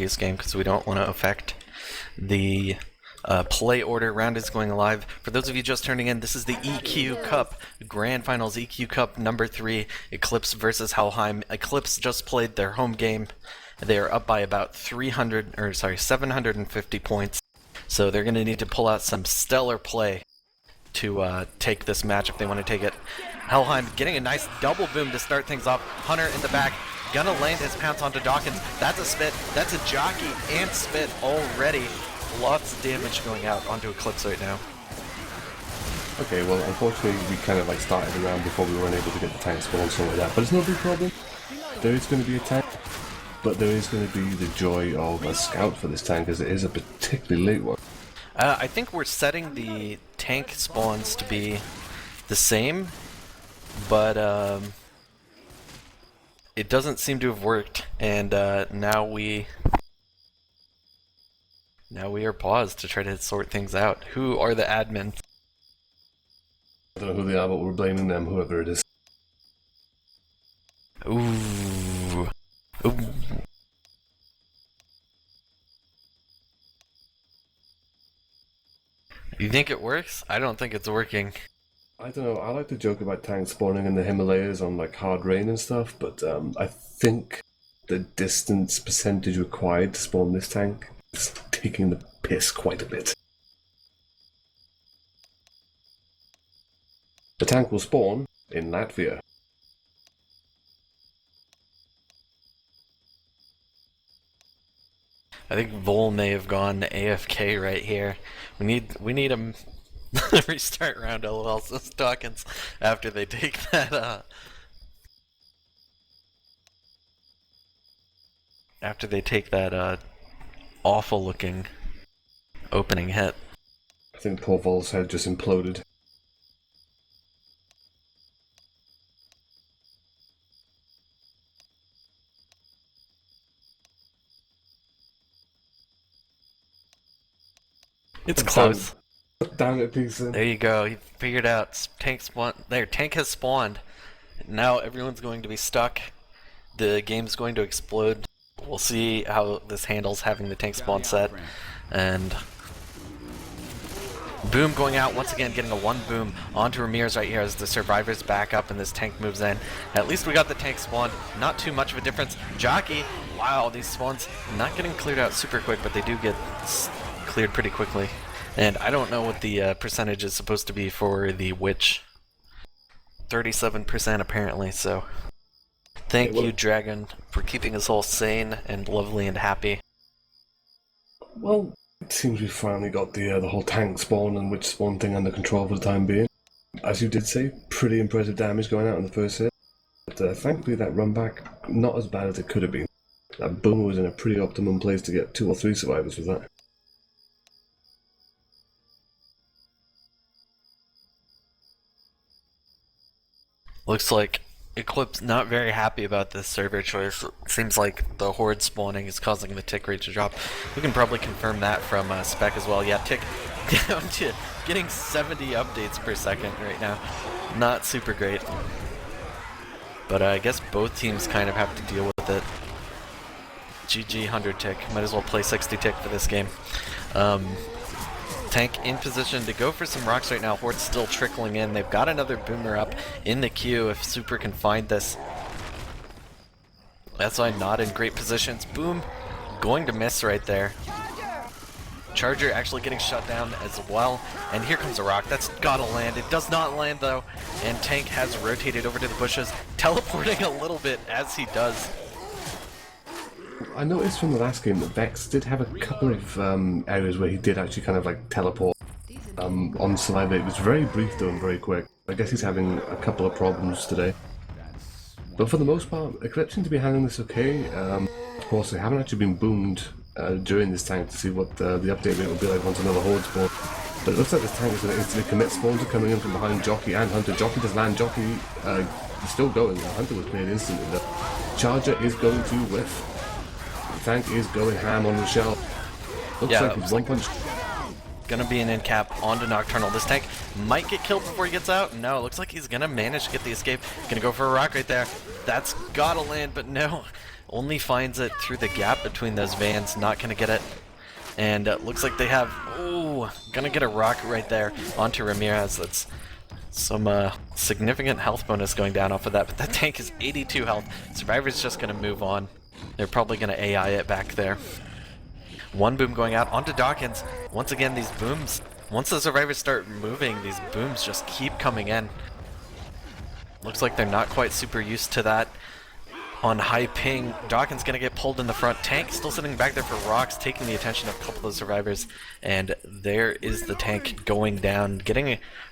previous game because we don't want to affect the play order. Round is going live. For those of you just turning in, this is the EQ Cup Grand Finals, EQ Cup number 3, Eclipse versus Helheim. Eclipse just played their home game. They are up by about 750 points. So they're going to need to pull out some stellar play to take this match if they want to take it. Helheim getting a nice double boom to start things off. Hunter in the back, gonna land his pounce onto Dawkins. That's a spit, that's a jockey and spit already. Lots of damage going out onto Eclipse right now. Okay, well, unfortunately, we kind of like started around before we were unable to get the tank spawn and something like that, but it's no big problem. There is going to be a tank, but there is going to be the joy of a scout for this tank, as it is a particularly late one. I think we're setting the tank spawns to be the same, but it doesn't seem to have worked, and now we are paused to try to sort things out. Who are the admins? I don't know who they are, but we're blaming them, whoever it is. Ooh. Ooh. You think it works? I don't think it's working. I don't know, I like to joke about tanks spawning in the Himalayas on like hard rain and stuff, but I think the distance percentage required to spawn this tank is taking the piss quite a bit. The tank will spawn in Latvia. I think Vol may have gone AFK right here. We need him restart round LOL, says Dawkins, after they take that awful looking opening hit. I think poor Vol's head just imploded. It's close. Damn it, Pearson. There you go. He figured out. Tank spawn. There, tank has spawned. Now everyone's going to be stuck. The game's going to explode. We'll see how this handles having the tank spawn set. And boom going out once again, getting a 1 boom onto Ramirez right here as the survivors back up and this tank moves in. At least we got the tank spawned. Not too much of a difference. Jockey. Wow, these spawns not getting cleared out super quick, but they do get cleared pretty quickly. And I don't know what the percentage is supposed to be for the witch. 37% apparently, so thank you, Dragon, for keeping us all sane and lovely and happy. Well, it seems we finally got the whole tank spawn and witch spawn thing under control for the time being. As you did say, pretty impressive damage going out in the first hit. But thankfully that run back, not as bad as it could have been. That boomer was in a pretty optimum place to get 2 or 3 survivors with that. Looks like Eclipse not very happy about this server choice. It seems like the horde spawning is causing the tick rate to drop. We can probably confirm that from Spec as well. Yeah, tick down to getting 70 updates per second right now. Not super great. But I guess both teams kind of have to deal with it. GG 100 tick. Might as well play 60 tick for this game. Tank in position to go for some rocks right now. Horde's still trickling in. They've got another boomer up in the queue if Super can find this. That's why not in great positions. Boom, going to miss right there. Charger actually getting shut down as well. And here comes a rock. That's gotta land. It does not land though. And Tank has rotated over to the bushes, teleporting a little bit as he does. I noticed from the last game that Vex did have a couple of areas where he did actually kind of like teleport on Survivor. It was very brief though and very quick. I guess he's having a couple of problems today. But for the most part, Eclipse seem to be handling this okay. Of course, they haven't actually been boomed during this tank to see what the update rate will be like once another horde spawn. But it looks like this tank is going to instantly commit. Spawns are coming in from behind Jockey and Hunter. Jockey does land. Jockey is still going. Hunter was cleared instantly though. Charger is going to whiff. Tank is going ham on Rochelle. Looks like it's one punch. Gonna be an end cap onto Nocturnal. This tank might get killed before he gets out. No, it looks like he's gonna manage to get the escape. Gonna go for a rock right there. That's gotta land, but no. only finds it through the gap between those vans, not gonna get it. And looks like they have, oh, gonna get a rock right there onto Ramirez. That's some significant health bonus going down off of that, but that tank is 82 health. Survivor's just gonna move on. They're probably gonna AI it back there. One boom going out onto Dawkins. Once again, these booms, once the Survivors start moving, these booms just keep coming in. Looks like they're not quite super used to that. On high ping, Dawkins gonna get pulled in the front. Tank still sitting back there for rocks, taking the attention of a couple of Survivors, and there is the tank going down.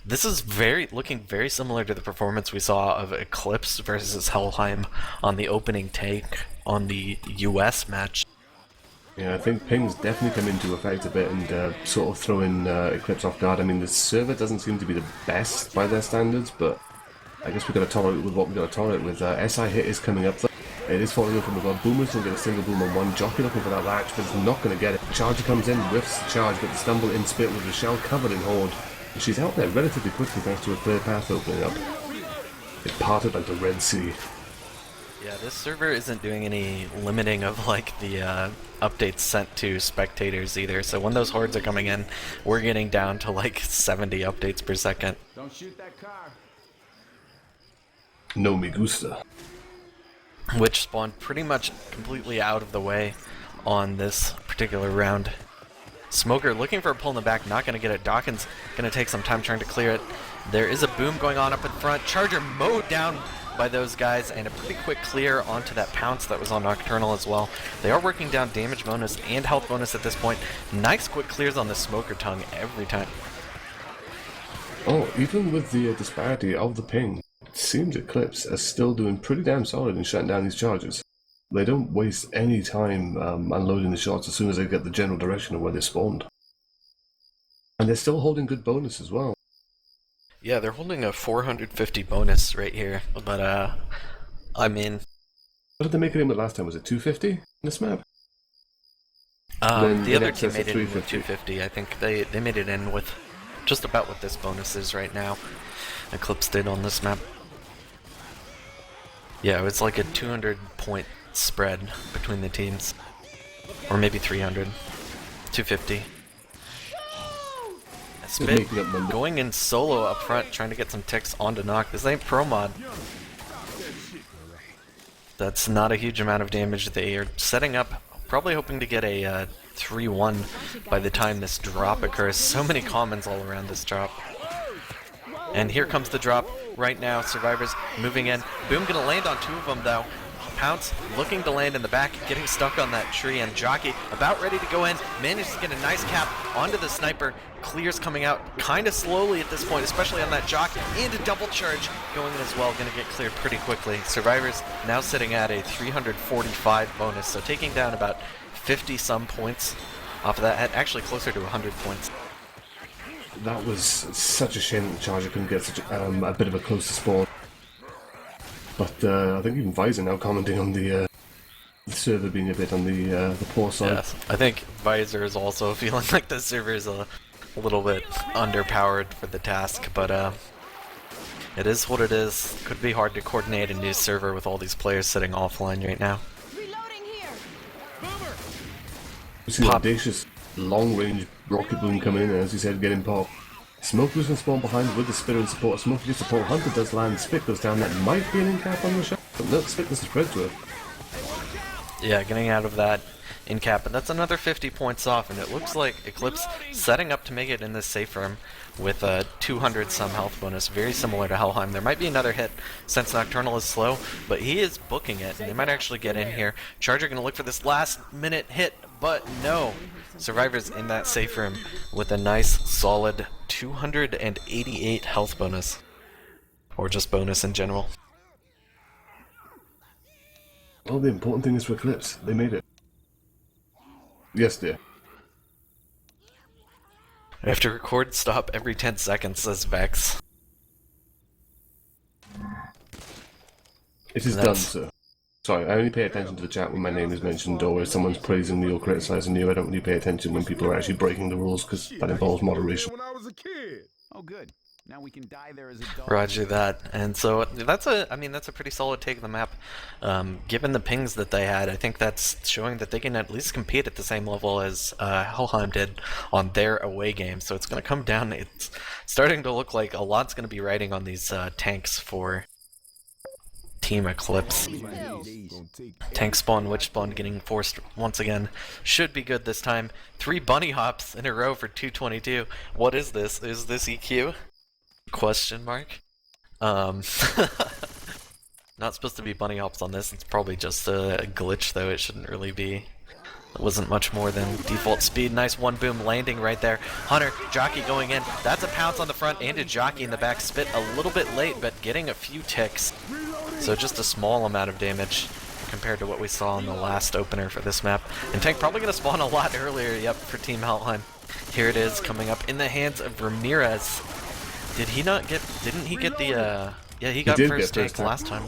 This is looking very similar to the performance we saw of Eclipse versus Helheim on the opening take on the US match. Yeah, I think ping's definitely come into effect a bit and sort of throwing Eclipse off guard. I mean, the server doesn't seem to be the best by their standards, but I guess we've got to tolerate with what we've got to tolerate with. SI hit is coming up though. It is falling in from above. Boomer's going to get a single boom on one. Jockey looking for that latch, but he's not going to get it. Charger comes in, whiffs the charge, but the stumble in spit with Rochelle covered in Horde. And she's out there relatively quickly thanks to a clear path opening up. It parted like the Red Sea. Yeah, this server isn't doing any limiting of like the updates sent to spectators either. So when those hordes are coming in, we're getting down to like 70 updates per second. Don't shoot that car. No me gusta. Which spawned pretty much completely out of the way on this particular round. Smoker looking for a pull in the back, not going to get it. Dawkins going to take some time trying to clear it. There is a boom going on up in front. Charger mowed down by those guys, and a pretty quick clear onto that pounce that was on Nocturnal as well. They are working down damage bonus and health bonus at this point. Nice quick clears on the Smoker tongue every time. Oh, even with the disparity of the ping, it seems Eclipse are still doing pretty damn solid in shutting down these charges. They don't waste any time unloading the shots as soon as they get the general direction of where they spawned. And they're still holding good bonus as well. Yeah, they're holding a 450 bonus right here, but I mean... What did they make it in with last time? Was it 250 in this map? The other team made it in with 250. I think they made it in with just about what this bonus is right now. Eclipse did on this map. Yeah, it was like a 200 point spread between the teams. Or maybe 300. 250. Spit going in solo up front, trying to get some ticks onto Knock. This ain't pro mod. That's not a huge amount of damage. They are setting up, probably hoping to get a 3-1 by the time this drop occurs. So many commons all around this drop. And here comes the drop right now. Survivors moving in. Boom gonna land on two of them though. Pounce looking to land in the back, getting stuck on that tree, and Jockey about ready to go in, manages to get a nice cap onto the sniper. Clears coming out kind of slowly at this point, especially on that Jockey, and a double charge going in as well, going to get cleared pretty quickly. Survivors now sitting at a 345 bonus, so taking down about 50 some points off of that, actually closer to 100 points. That was such a shame that the Charger couldn't get such a bit of a closer spawn. But I think even Visor now commenting on the server being a bit on the poor side. Yes, I think Visor is also feeling like the server is a little bit underpowered for the task, but it is what it is. Could be hard to coordinate a new server with all these players sitting offline right now. Reloading here. We see the audacious long-range rocket boom coming in, and as you said, getting popped. Smoker's going to spawn behind with the Spitter and support. Smoker gets support. Hunter does land. Spit goes down. That might be an in-cap on the shot. But no, Spit doesn't spread to it. Yeah, getting out of that in-cap. And that's another 50 points off. And it looks like Eclipse setting up to make it in this safe room with a 200 some health bonus. Very similar to Helheim. There might be another hit since Nocturnal is slow. But he is booking it. And they might actually get in here. Charger going to look for this last minute hit. But no. Survivors in that safe room with a nice solid 288 health bonus. Or just bonus in general. Well, the important thing is for Eclipse. They made it. Yes, dear. I have to record stop every 10 seconds, says Vex. It is done, sir. Sorry, I only pay attention to the chat when my name is mentioned or where someone's praising me or criticizing you. I don't really pay attention when people are actually breaking the rules because that involves moderation. When I was a kid. Oh, good. Now we can die there as a dog. Roger that. And so that's a pretty solid take of the map. Given the pings that they had, I think that's showing that they can at least compete at the same level as Helheim did on their away game. So it's going to come down. It's starting to look like a lot's going to be riding on these tanks for Team Eclipse. Tank spawn, witch spawn getting forced once again. Should be good this time. 3 bunny hops in a row for 222. What is this? Is this EQ? Question mark. Not supposed to be bunny hops on this. It's probably just a glitch, though. It shouldn't really be. It wasn't much more than default speed. Nice one boom landing right there. Hunter, jockey going in. That's a pounce on the front and a jockey in the back. Spit a little bit late, but getting a few ticks. So just a small amount of damage compared to what we saw in the last opener for this map. And tank probably going to spawn a lot earlier, yep, for Team Helheim. Here it is, coming up in the hands of Ramirez. Did he not get, didn't he get the, yeah, he got first tank last time.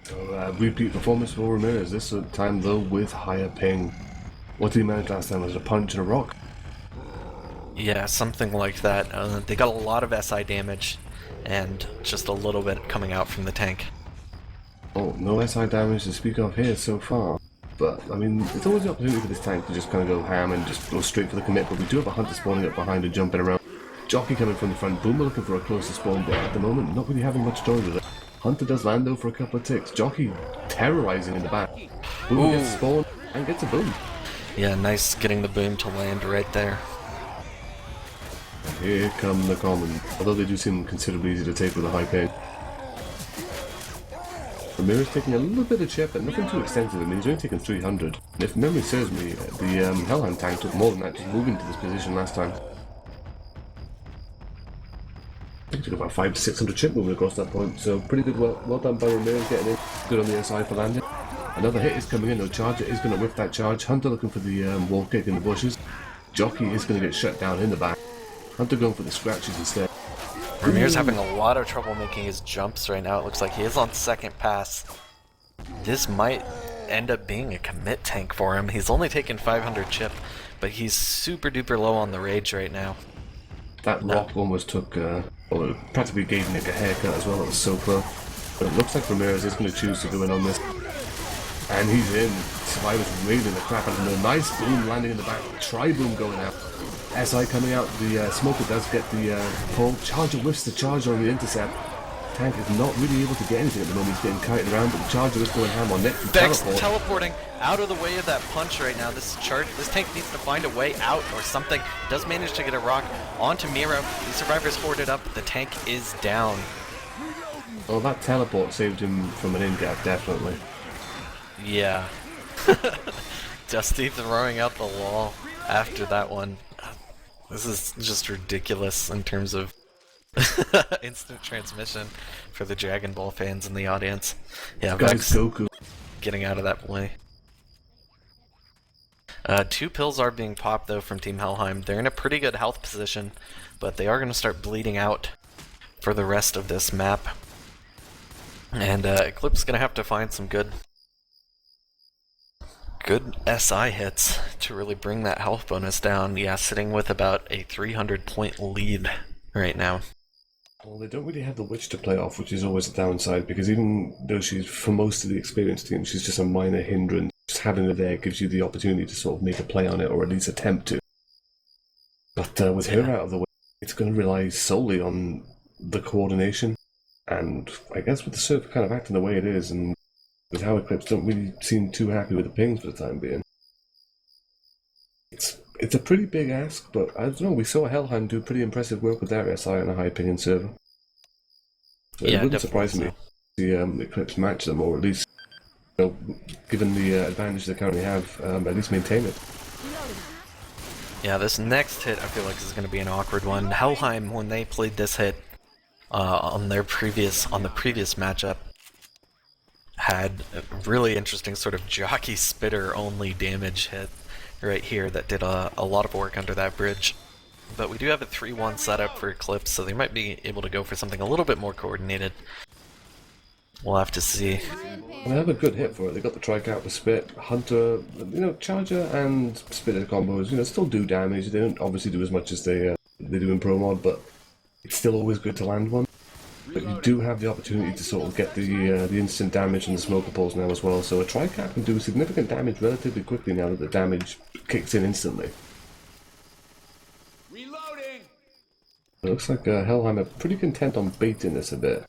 So, repeat performance for Ramirez, this time though with higher ping. What did he manage last time? Was it a punch and a rock? Yeah, something like that. They got a lot of SI damage, and just a little bit coming out from the tank. Oh, no SI damage to speak of here so far. But, I mean, it's always the opportunity for this tank to just kind of go ham and just go straight for the commit, but we do have a Hunter spawning up behind and jumping around. Jockey coming from the front, Boomer looking for a closer spawn, but at the moment, not really having much joy with it. Hunter does land though for a couple of ticks. Jockey terrorizing in the back. Boomer gets spawned and gets a boom. Yeah, nice getting the boom to land right there. And here come the common, although they do seem considerably easy to take with a high ping. Ramirez taking a little bit of chip, but nothing too extensive. I mean, he's only taken 300. And if memory serves me, the Helheim tank took more than that, just moving to this position last time. I think it took about 500 to 600 chip moving across that point, so pretty good, well done by Ramirez getting in. Good on the inside for landing. Another hit is coming in, no charger is going to whip that charge. Hunter looking for the wall kick in the bushes. Jockey is going to get shut down in the back. Hunter going for the scratches instead. Ramirez having a lot of trouble making his jumps right now. It looks like he is on second pass. This might end up being a commit tank for him. He's only taken 500 chip, but he's super duper low on the rage right now. That rock almost took, well, it practically gave Nick a haircut as well. It was so close. But it looks like Ramirez is going to choose to go in on this. And he's in. Survivor's railing the crap out of him. A nice boom landing in the back. Tri-boom going out. SI coming out. The Smoker does get the pull. Charger whiffs the charger on the intercept. Tank is not really able to get anything at the moment. He's getting kited around, but the charger is going ham on Nick. Vex teleporting out of the way of that punch right now. This tank needs to find a way out or something. Does manage to get a rock onto Miro. The survivors hoarded up. The tank is down. Well, that teleport saved him from an in-gap, definitely. Yeah. Dusty throwing out the wall after that one. This is just ridiculous in terms of instant transmission for the Dragon Ball fans in the audience. Yeah, Vex Goku getting out of that play. 2 pills are being popped though from Team Helheim. They're in a pretty good health position, but they are going to start bleeding out for the rest of this map. And Eclipse is going to have to find some good SI hits to really bring that health bonus down. Yeah, sitting with about a 300 point lead right now. Well, they don't really have the witch to play off, which is always a downside, because even though she's, for most of the experienced team, she's just a minor hindrance, just having her there gives you the opportunity to sort of make a play on it, or at least attempt to. But with her out of the way, it's going to rely solely on the coordination, and I guess with the server kind of acting the way it is, and with how Eclipse don't really seem too happy with the pings for the time being. It's a pretty big ask, but I don't know, we saw Helheim do pretty impressive work with their SI on a high pinging server. So Yeah, it wouldn't surprise me to see Eclipse match them, or at least, you know, given the advantage they currently have, at least maintain it. Yeah, this next hit I feel like is going to be an awkward one. Helheim, when they played this hit on the previous matchup, had a really interesting sort of jockey spitter only damage hit right here that did a lot of work under that bridge. But we do have a 3-1 setup for Eclipse, so they might be able to go for something a little bit more coordinated. We'll have to see. And they have a good hit for it. They got the trike out with Spit, Hunter, you know, Charger and Spitter combos, you know, still do damage. They don't obviously do as much as they do in Pro Mod, but it's still always good to land one. But you do have the opportunity to sort of get the instant damage and the smoker pulls now as well. So a tri-cap can do significant damage relatively quickly now that the damage kicks in instantly. Reloading. It looks like Helheim are pretty content on baiting this a bit.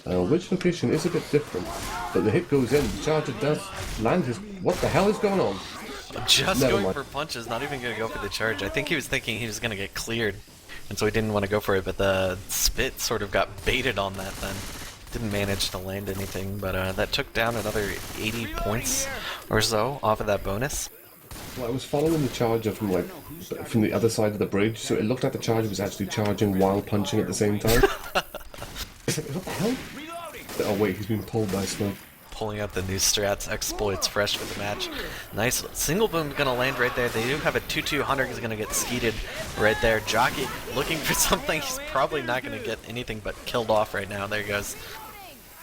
Which location is a bit different, but the hit goes in. The charger does land his. What the hell is going on? Just Never going mind. for punches, not even going to go for the charge. I think he was thinking he was going to get cleared, and so he didn't want to go for it, but the spit sort of got baited on that then. Didn't manage to land anything, but that took down another 80 points or so off of that bonus. Well, I was following the charger from the other side of the bridge, so it looked like the charger was actually charging while punching at the same time. What the hell? Oh wait, he's being pulled by smoke. Pulling out the new strats, exploits fresh for the match. Nice single boom gonna land right there. They do have a 2-2. Hunter is gonna get skeeted right there. Jockey looking for something. He's probably not gonna get anything but killed off right now. There he goes.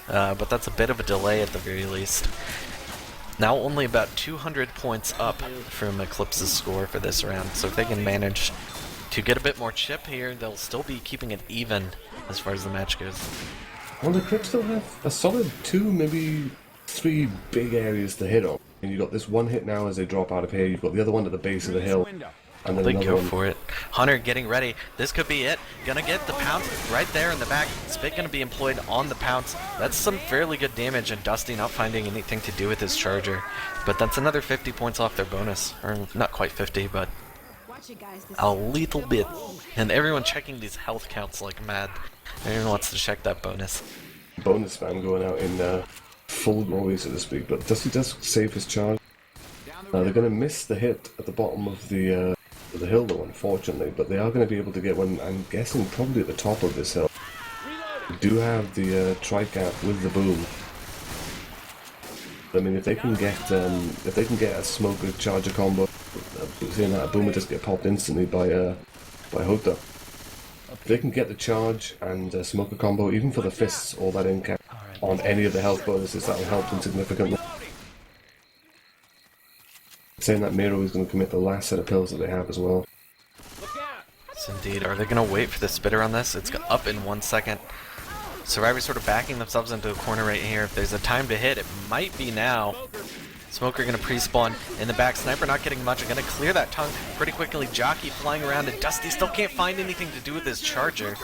But that's a bit of a delay at the very least. Now only about 200 points up from Eclipse's score for this round. So if they can manage to get a bit more chip here, they'll still be keeping it even as far as the match goes. Well, the Crips still have a solid 2, maybe 3 big areas to hit on. And you got this one hit now as they drop out of here. You've got the other one at the base of the hill. And then They another go one. for it. Hunter getting ready. This could be it. Gonna get the pounce right there in the back. Spit gonna be employed on the pounce. That's some fairly good damage, and Dusty not finding anything to do with his charger. But that's another 50 points off their bonus. Or not quite 50, but a little bit. And everyone checking these health counts like mad. Everyone wants to check that bonus. Bonus spam going out in full glory, so to speak. But Dusty does save his charge. They're going to miss the hit at the bottom of the hill, though, unfortunately. But they are going to be able to get one, I'm guessing, probably at the top of this hill. They do have the tri-cap with the boom. I mean, if they can get a smoker charger combo, seeing that a boomer just get popped instantly by Hota. If they can get the charge and smoker combo, even for the fists or that in cap on any of the health bonuses, that will help them significantly. Saying that Miro is going to commit the last set of pills that they have as well. Yes, indeed. Are they going to wait for the spitter on this? It's up in 1 second. Survivors sort of backing themselves into a corner right here. If there's a time to hit, it might be now. Smoker going to pre-spawn in the back. Sniper not getting much. Going to clear that tongue pretty quickly. Jockey flying around, and Dusty still can't find anything to do with his charger.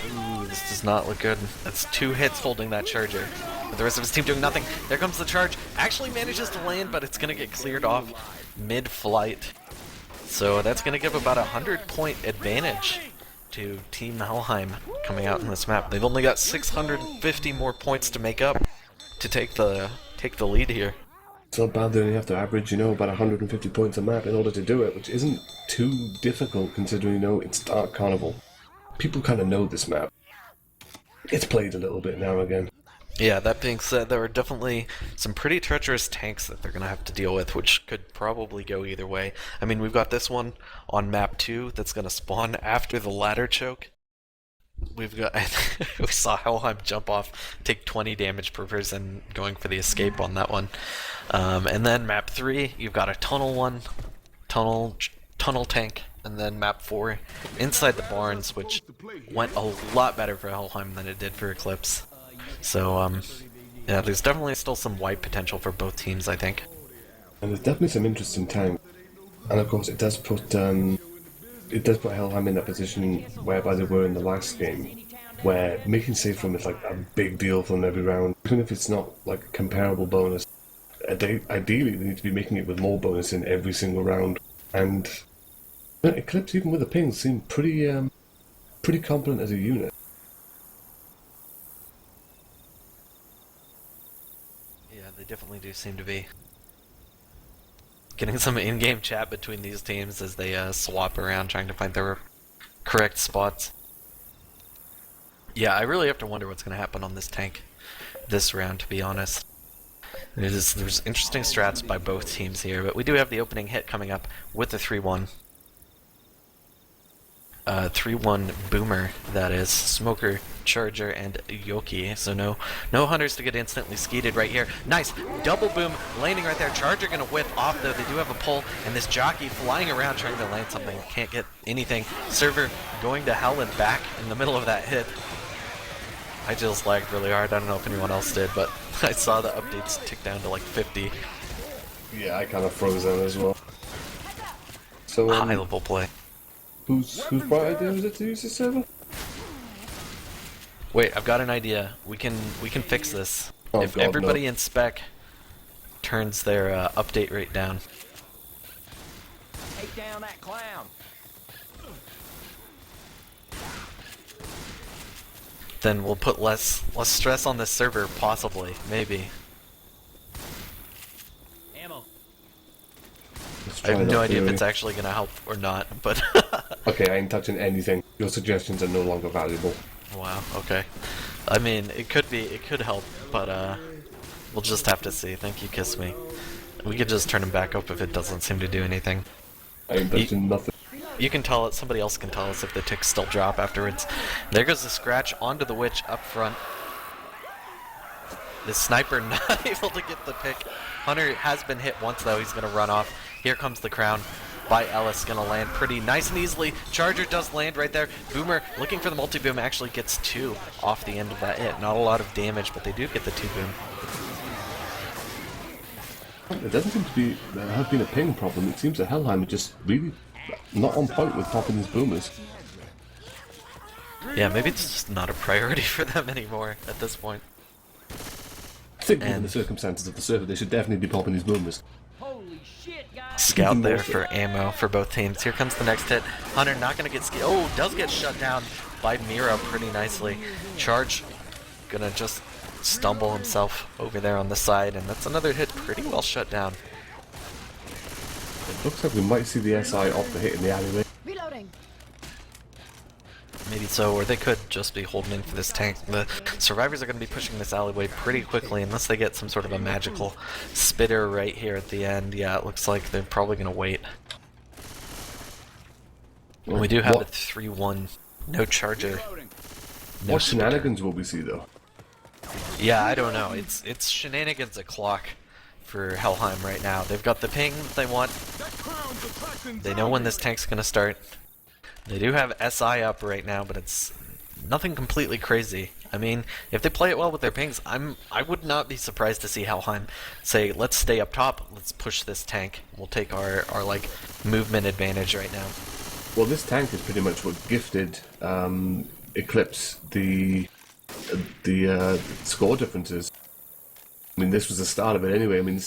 Ooh, this does not look good. That's 2 hits holding that charger. But the rest of his team doing nothing. There comes the charge. Actually manages to land, but it's going to get cleared off mid-flight. So that's going to give about a 100-point advantage to Team Helheim coming out in this map. They've only got 650 more points to make up to take the lead here. It's not bad. They only have to average, about 150 points a map in order to do it, which isn't too difficult considering, it's Dark Carnival. People kind of know this map. It's played a little bit now again. Yeah, that being said, there are definitely some pretty treacherous tanks that they're going to have to deal with, which could probably go either way. I mean, we've got this one on map 2 that's going to spawn after the ladder choke. We've got, we saw Helheim jump off, take 20 damage per person going for the escape on that one. And then map 3, you've got a tunnel tank, and then map 4, inside the barns, which went a lot better for Helheim than it did for Eclipse. So, yeah, there's definitely still some wipe potential for both teams, I think. And there's definitely some interesting tanks. And of course, it does put Helheim in that position whereby they were in the last game, where making save from is like a big deal for them every round. Even if it's not like a comparable bonus, ideally they need to be making it with more bonus in every single round. And Eclipse, even with the pings, seem pretty competent as a unit. Yeah, they definitely do seem to be. Getting some in-game chat between these teams as they swap around trying to find their correct spots. Yeah, I really have to wonder what's going to happen on this tank this round, to be honest. There's interesting strats by both teams here, but we do have the opening hit coming up with the 3-1. 3-1 Boomer, that is. Smoker, Charger, and Yoki. So no hunters to get instantly skeeted right here. Nice! Double boom landing right there. Charger gonna whip off though. They do have a pull, and this jockey flying around trying to land something. Can't get anything. Server going to hell and back in the middle of that hit. I just lagged really hard. I don't know if anyone else did, but I saw the updates tick down to like 50. Yeah, I kind of froze in as well. So, High level play. whose bright idea was it to use this server? Wait, I've got an idea. We can fix this. Oh, if God, everybody no. in spec turns their update rate down. Take down that clown. Then we'll put less stress on this server, possibly, maybe. Ammo. Let's I try have no that idea if theory. it's actually gonna help or not, but Okay, I ain't touching anything. Your suggestions are no longer valuable. wow, okay. I mean, it could help, but we'll just have to see. Thank you, Kiss Me. We could just turn him back up if it doesn't seem to do anything. I ain't touching nothing. You can tell it, somebody else can tell us if the ticks still drop afterwards. There goes the scratch onto the witch up front. The sniper not able to get the pick. Hunter has been hit once though, he's gonna run off. Here comes the crown by Ellis, gonna land pretty nice and easily. Charger does land right there. Boomer looking for the multi-boom, actually gets 2 off the end of that hit. Not a lot of damage, but they do get the 2-boom. There doesn't seem to be have been a ping problem. It seems that Helheim are just really not on point with popping these boomers. Yeah, maybe it's just not a priority for them anymore at this point. I think given And- the circumstances of the server, they should definitely be popping these boomers. Holy shit, guys. Scout Even there more so. for ammo for both teams. Here comes the next hit. Hunter not gonna get oh, does get shut down by Mira pretty nicely. Charge gonna just stumble himself over there on the side, and that's another hit pretty well shut down. It looks like we might see the SI off the hit in the alleyway. Reloading. Maybe so, or they could just be holding in for this tank. The survivors are going to be pushing this alleyway pretty quickly unless they get some sort of a magical spitter right here at the end. Yeah, it looks like they're probably going to wait. We do have a 3-1. No charger. No What spitter. shenanigans will we see though? Yeah, I don't know. It's shenanigans o'clock for Helheim right now. They've got the ping that they want. They know when this tank's going to start. They do have SI up right now, but it's nothing completely crazy. I mean, if they play it well with their pings, I would not be surprised to see Helheim say, let's stay up top, let's push this tank. We'll take our like movement advantage right now. Well, this tank is pretty much what gifted Eclipse the score differences. I mean, this was the start of it anyway. I mean,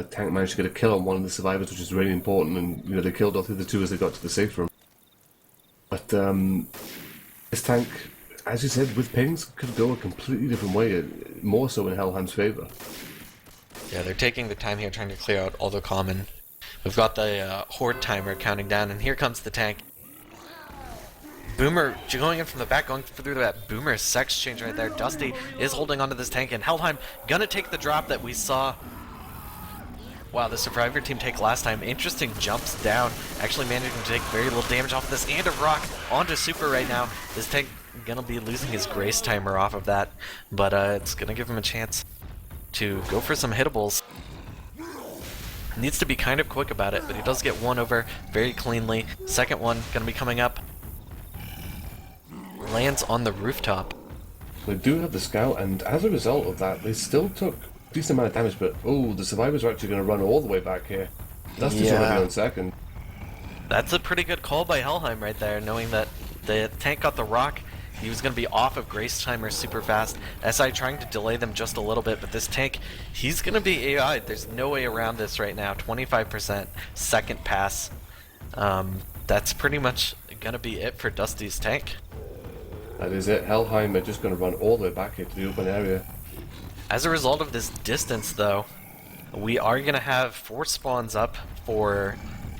tank managed to get a kill on one of the survivors, which is really important, and you know they killed off the other 2 as they got to the safe room. But this tank, as you said, with pings, could go a completely different way, more so in Helheim's favor. Yeah, they're taking the time here trying to clear out all the common. We've got the horde timer counting down, and here comes the tank. Boomer going in from the back, going through that Boomer sex change right there. Dusty is holding onto this tank, and Helheim gonna take the drop that we saw. Wow, the survivor team take last time. Interesting jumps down, actually managing to take very little damage off of this, and a rock onto Super right now. This tank gonna be losing his grace timer off of that, but it's gonna give him a chance to go for some hittables. Needs to be kind of quick about it, but he does get one over very cleanly. Second one gonna be coming up. Lands on the rooftop. They do have the scout, and as a result of that, they still took a decent amount of damage, but oh, the survivors are actually going to run all the way back here. Dusty's Yeah. already on second. That's a pretty good call by Helheim right there, knowing that the tank got the rock. He was going to be off of Grace Timer super fast. SI trying to delay them just a little bit, but this tank, he's going to be AI. There's no way around this right now. 25% second pass. That's pretty much going to be it for Dusty's tank. That is it. Helheim are just going to run all the way back here to the open area. As a result of this distance, though, we are going to have 4 spawns up for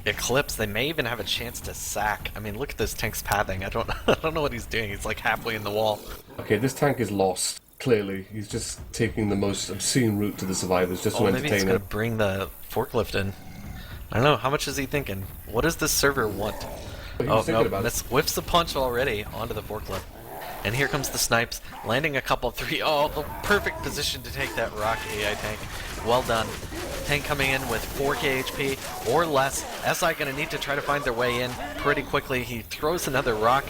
Eclipse. They may even have a chance to sack. I mean, look at this tank's pathing. I don't know what he's doing. He's like halfway in the wall. Okay, this tank is lost. Clearly, he's just taking the most obscene route to the survivors just to Oh, maybe he's entertain going them. to bring the forklift in. I don't know. How much is he thinking? What does this server want? But he Oh was thinking no, about it. whiffs the punch already onto the forklift. And here comes the snipes, landing a couple, three. Oh, the perfect position to take that rock AI tank. Well done. Tank coming in with 4k HP or less. SI gonna need to try to find their way in pretty quickly. He throws another rock.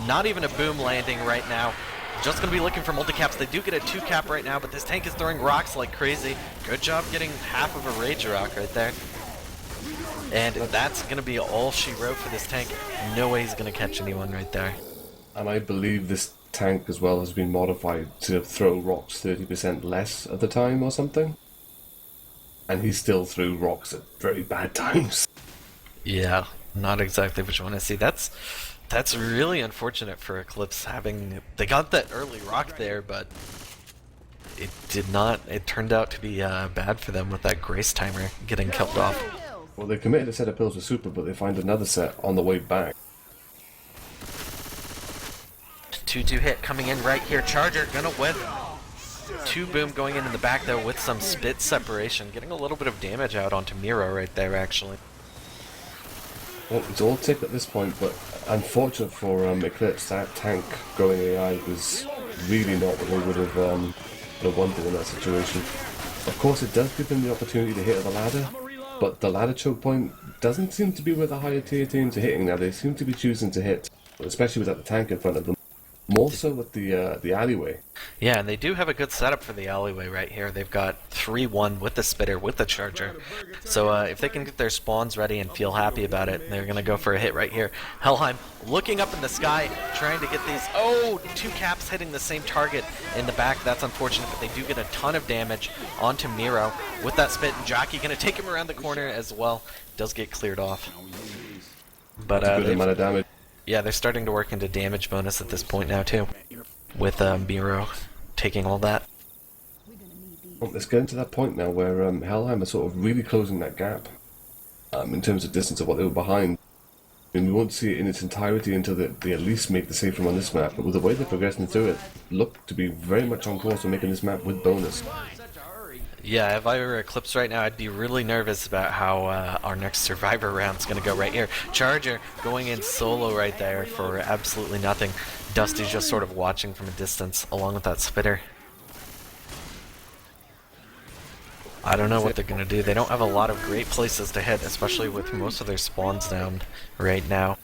Not even a boom landing right now. Just gonna be looking for multi-caps. They do get a 2-cap right now, but this tank is throwing rocks like crazy. Good job getting half of a rage rock right there. And that's gonna be all she wrote for this tank. No way he's gonna catch anyone right there. And I believe this tank as well has been modified to throw rocks 30% less at the time or something. And he still threw rocks at very bad times. Yeah, not exactly what you want to see. That's really unfortunate for Eclipse having... They got that early rock there, but it did not... It turned out to be bad for them with that Grace timer getting killed off. Well, they committed a set of pills with Super, but they find another set on the way back. 2-2 hit coming in right here. Charger gonna whip. 2 boom going in the back though with some spit separation. Getting a little bit of damage out onto Miro right there actually. Well, it's all tick at this point, but unfortunate for Eclipse, that tank going AI was really not what they would have wanted in that situation. Of course, it does give them the opportunity to hit the ladder, but the ladder choke point doesn't seem to be where the higher tier teams are hitting now. They seem to be choosing to hit, especially with that tank in front of them. More so with the alleyway. Yeah, and they do have a good setup for the alleyway right here. They've got 3-1 with the spitter, with the charger. So if they can get their spawns ready and feel happy about it, they're going to go for a hit right here. Helheim looking up in the sky, trying to get these... Oh, 2 caps hitting the same target in the back. That's unfortunate, but they do get a ton of damage onto Miro with that spit. And Jockey going to take him around the corner as well. Does get cleared off. But That's a good amount of damage. yeah, they're starting to work into damage bonus at this point now too, with Miro taking all that. Well, let's get into that point now where Helheim are sort of really closing that gap in terms of distance of what they were behind. I mean, we won't see it in its entirety until they at least make the safe room on this map, but with the way they're progressing through it, look to be very much on course for making this map with bonus. Yeah, if I were Eclipse right now, I'd be really nervous about how our next Survivor round's going to go right here. Charger going in solo right there for absolutely nothing. Dusty's just sort of watching from a distance along with that spitter. I don't know what they're going to do. They don't have a lot of great places to hit, especially with most of their spawns down right now.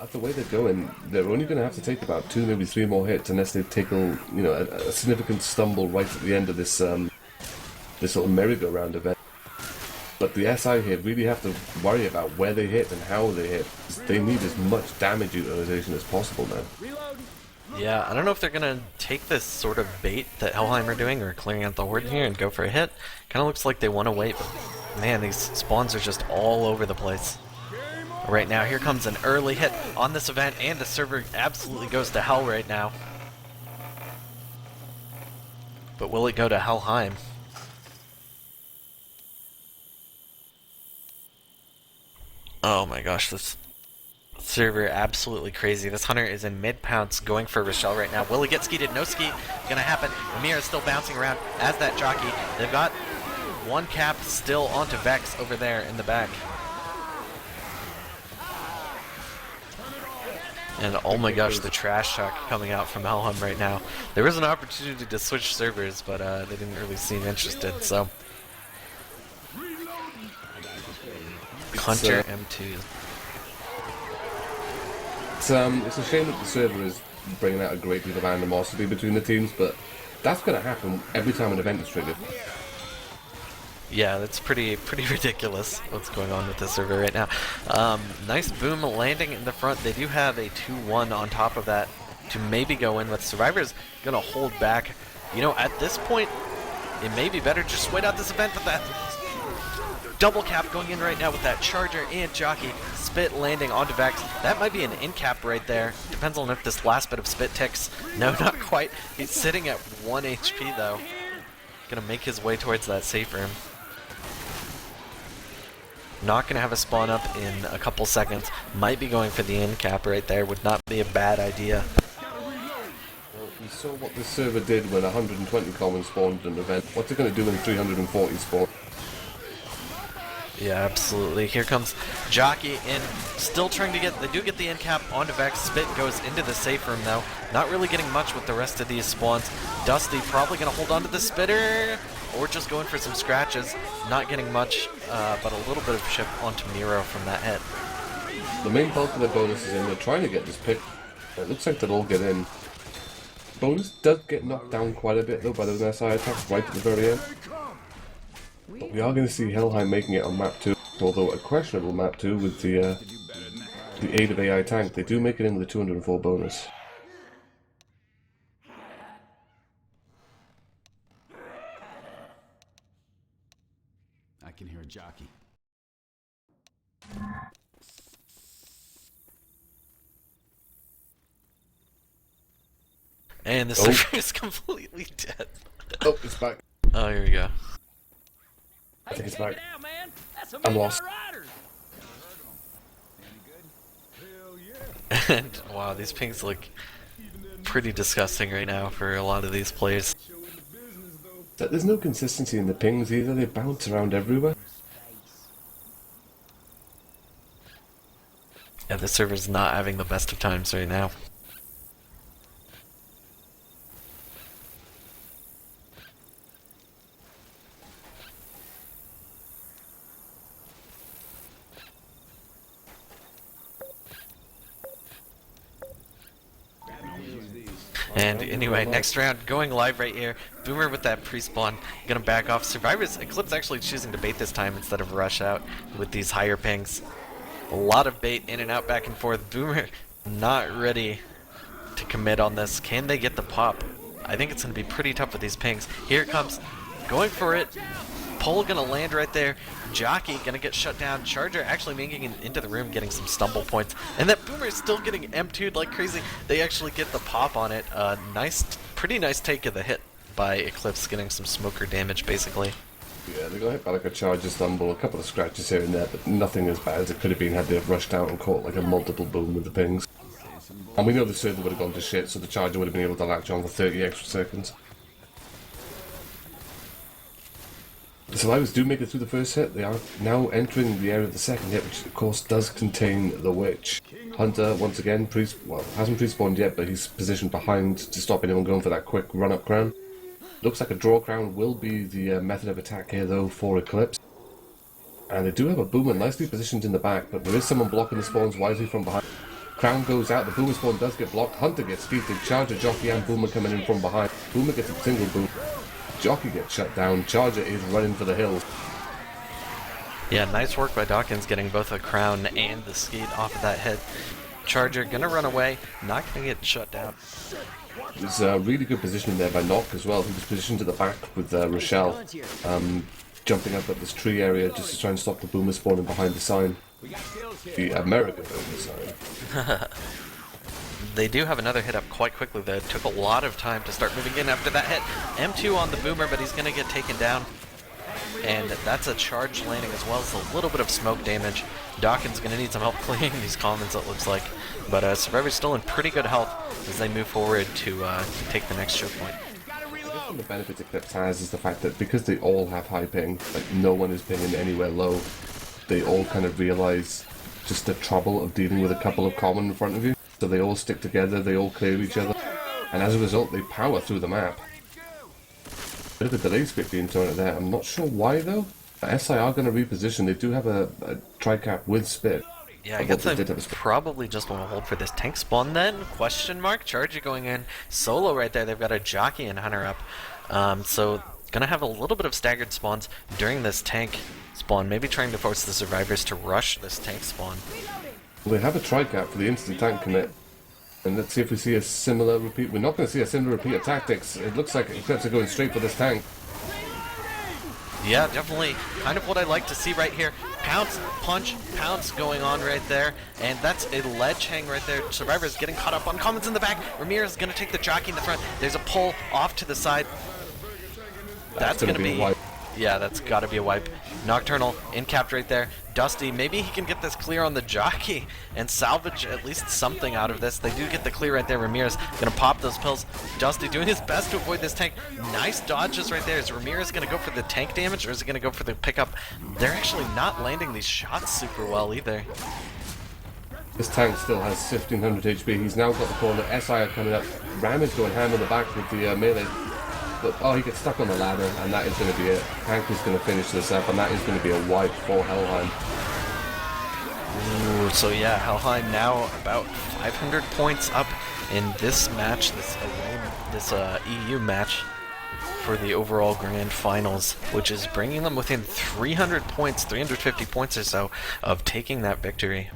At the way they're going, they're only going to have to take about 2, maybe 3 more hits unless they take a significant stumble right at the end of this this little merry-go-round event. But the SI here really have to worry about where they hit and how they hit. They need as much damage utilization as possible now. Yeah, I don't know if they're going to take this sort of bait that Helheim are doing or clearing out the horde here and go for a hit. Kind of looks like they want to wait, but man, these spawns are just all over the place. Right now, here comes an early hit on this event, and the server absolutely goes to hell right now. But will it go to Helheim? Oh my gosh, this server absolutely crazy. This hunter is in mid-pounce going for Rochelle right now. Will he get skeeted? No skeet gonna happen. Ramir is still bouncing around as that jockey. They've got 1 cap still onto Vex over there in the back. And oh my gosh, the trash talk coming out from Helheim right now. There was an opportunity to switch servers, but they didn't really seem interested, so... Hunter M2. It's a shame that the server is bringing out a great deal of animosity between the teams, but that's going to happen every time an event is triggered. Yeah, that's pretty ridiculous what's going on with this server right now. Nice boom landing in the front. They do have a 2-1 on top of that to maybe go in with. Survivor's going to hold back. You know, at this point, it may be better just wait out this event with that double cap going in right now with that charger and jockey. Spit landing onto Vex. That might be an in cap right there. Depends on if this last bit of spit ticks. No, not quite. He's sitting at 1 HP though. Gonna make his way towards that safe room. Not gonna have a spawn up in a couple seconds. Might be going for the in cap right there. Would not be a bad idea. Well, we saw what this server did when 120 common spawned an event. What's it going to do when 340 spawn? Yeah, absolutely. Here comes Jockey in, still trying to get, they do get the end cap onto Vex. Spit goes into the safe room though. Not really getting much with the rest of these spawns. Dusty probably going to hold on to the spitter, or just going for some scratches. Not getting much, but a little bit of chip onto Miro from that hit. The main bulk of the bonus is in. They're trying to get this pick. It looks like they'll all get in. Bonus does get knocked down quite a bit though by those SI attacks right at the very end. But we are going to see Helheim making it on map 2, although a questionable map 2 with the aid of AI tank. They do make it in with the 204 bonus. I can hear a jockey. And the server is completely dead. Oh, it's back. Oh, here we go. I think it's Check back. it out, man. That's a I'm lost. riders. And wow, these pings look pretty disgusting right now for a lot of these players. There's no consistency in the pings either. They bounce around everywhere. Yeah, the server's not having the best of times right now. And anyway, next round, going live right here. Boomer with that pre-spawn, gonna back off. Survivors, Eclipse actually choosing to bait this time instead of rush out with these higher pings. A lot of bait in and out, back and forth. Boomer not ready to commit on this. Can they get the pop? I think it's gonna be pretty tough with these pings. Here it comes, going for it. Pole gonna land right there. Jockey gonna get shut down. Charger actually making it into the room, getting some stumble points. And that Boomer is still getting M2'd like crazy. They actually get the pop on it. Pretty nice take of the hit by Eclipse, getting some smoker damage basically. Yeah, they got hit by like a Charger stumble, a couple of scratches here and there, but nothing as bad as it could have been had they have rushed out and caught like a multiple boom with the pings. And we know the server would have gone to shit, so the Charger would have been able to latch on for 30 extra seconds. The survivors do make it through the first hit. They are now entering the area of the second hit, which of course does contain the witch. Hunter, once again, hasn't pre-spawned yet, but he's positioned behind to stop anyone going for that quick run-up crown. Looks like a draw crown will be the method of attack here, though, for Eclipse. And they do have a Boomer nicely positioned in the back, but there is someone blocking the spawns wisely from behind. Crown goes out, the Boomer spawn does get blocked. Hunter gets defeated, Charger, Jockey, and Boomer coming in from behind. Boomer gets a single boom. Jockey gets shut down. Charger is running for the hills. Yeah, nice work by Dawkins getting both a crown and the skeet off of that hit. Charger gonna run away, not gonna get shut down. There's a really good positioning there by Nock as well, who was positioned to the back with Rochelle, jumping up at this tree area just to try and stop the Boomer spawning behind the sign. The American Boomer sign. They do have another hit up quite quickly though. It took a lot of time to start moving in after that hit. M2 on the Boomer, but he's going to get taken down. And that's a charge landing as well as a little bit of smoke damage. Dawkins going to need some help clearing these commons, it looks like. But Survivor's still in pretty good health as they move forward to take the next choke point. One of the benefits Eclipse has is the fact that because they all have high ping, like no one is pinging anywhere low, they all kind of realize just the trouble of dealing with a couple of common in front of you. So they all stick together, they all clear each other, and as a result they power through the map. Bit of a delay script being thrown at there, I'm not sure why though. SI are going to reposition, they do have a tri-cap with Spit. Yeah, I guess they probably just want to hold for this tank spawn then, question mark, Charger going in, solo right there, they've got a Jockey and Hunter up. So gonna have a little bit of staggered spawns during this tank spawn, maybe trying to force the survivors to rush this tank spawn. They have a tri-cap for the instant tank commit, and let's see if we see a similar repeat. We're not going to see a similar repeat of tactics. It looks like Eclipse are going straight for this tank. Yeah, definitely kind of what I like to see right here. Pounce, punch, pounce going on right there, and that's a ledge hang right there. Survivors getting caught up on commons in the back. Ramirez is going to take the Jockey in the front. There's a pull off to the side. That's going to be Yeah, that's got to be a wipe. Nocturnal, incapped right there. Dusty, maybe he can get this clear on the jockey and salvage at least something out of this. They do get the clear right there. Ramirez going to pop those pills. Dusty doing his best to avoid this tank. Nice dodges right there. Is Ramirez going to go for the tank damage or is he going to go for the pickup? They're actually not landing these shots super well either. This tank still has 1500 HP. He's now got the corner. SI are coming up. Ram is going hand on the back with the melee. But, oh, he gets stuck on the ladder, and that is going to be it. Tank is going to finish this up, and that is going to be a wipe for Helheim. Ooh, so yeah, Helheim now about 500 points up in this match, this EU match for the overall grand finals, which is bringing them within 300 points, 350 points or so of taking that victory.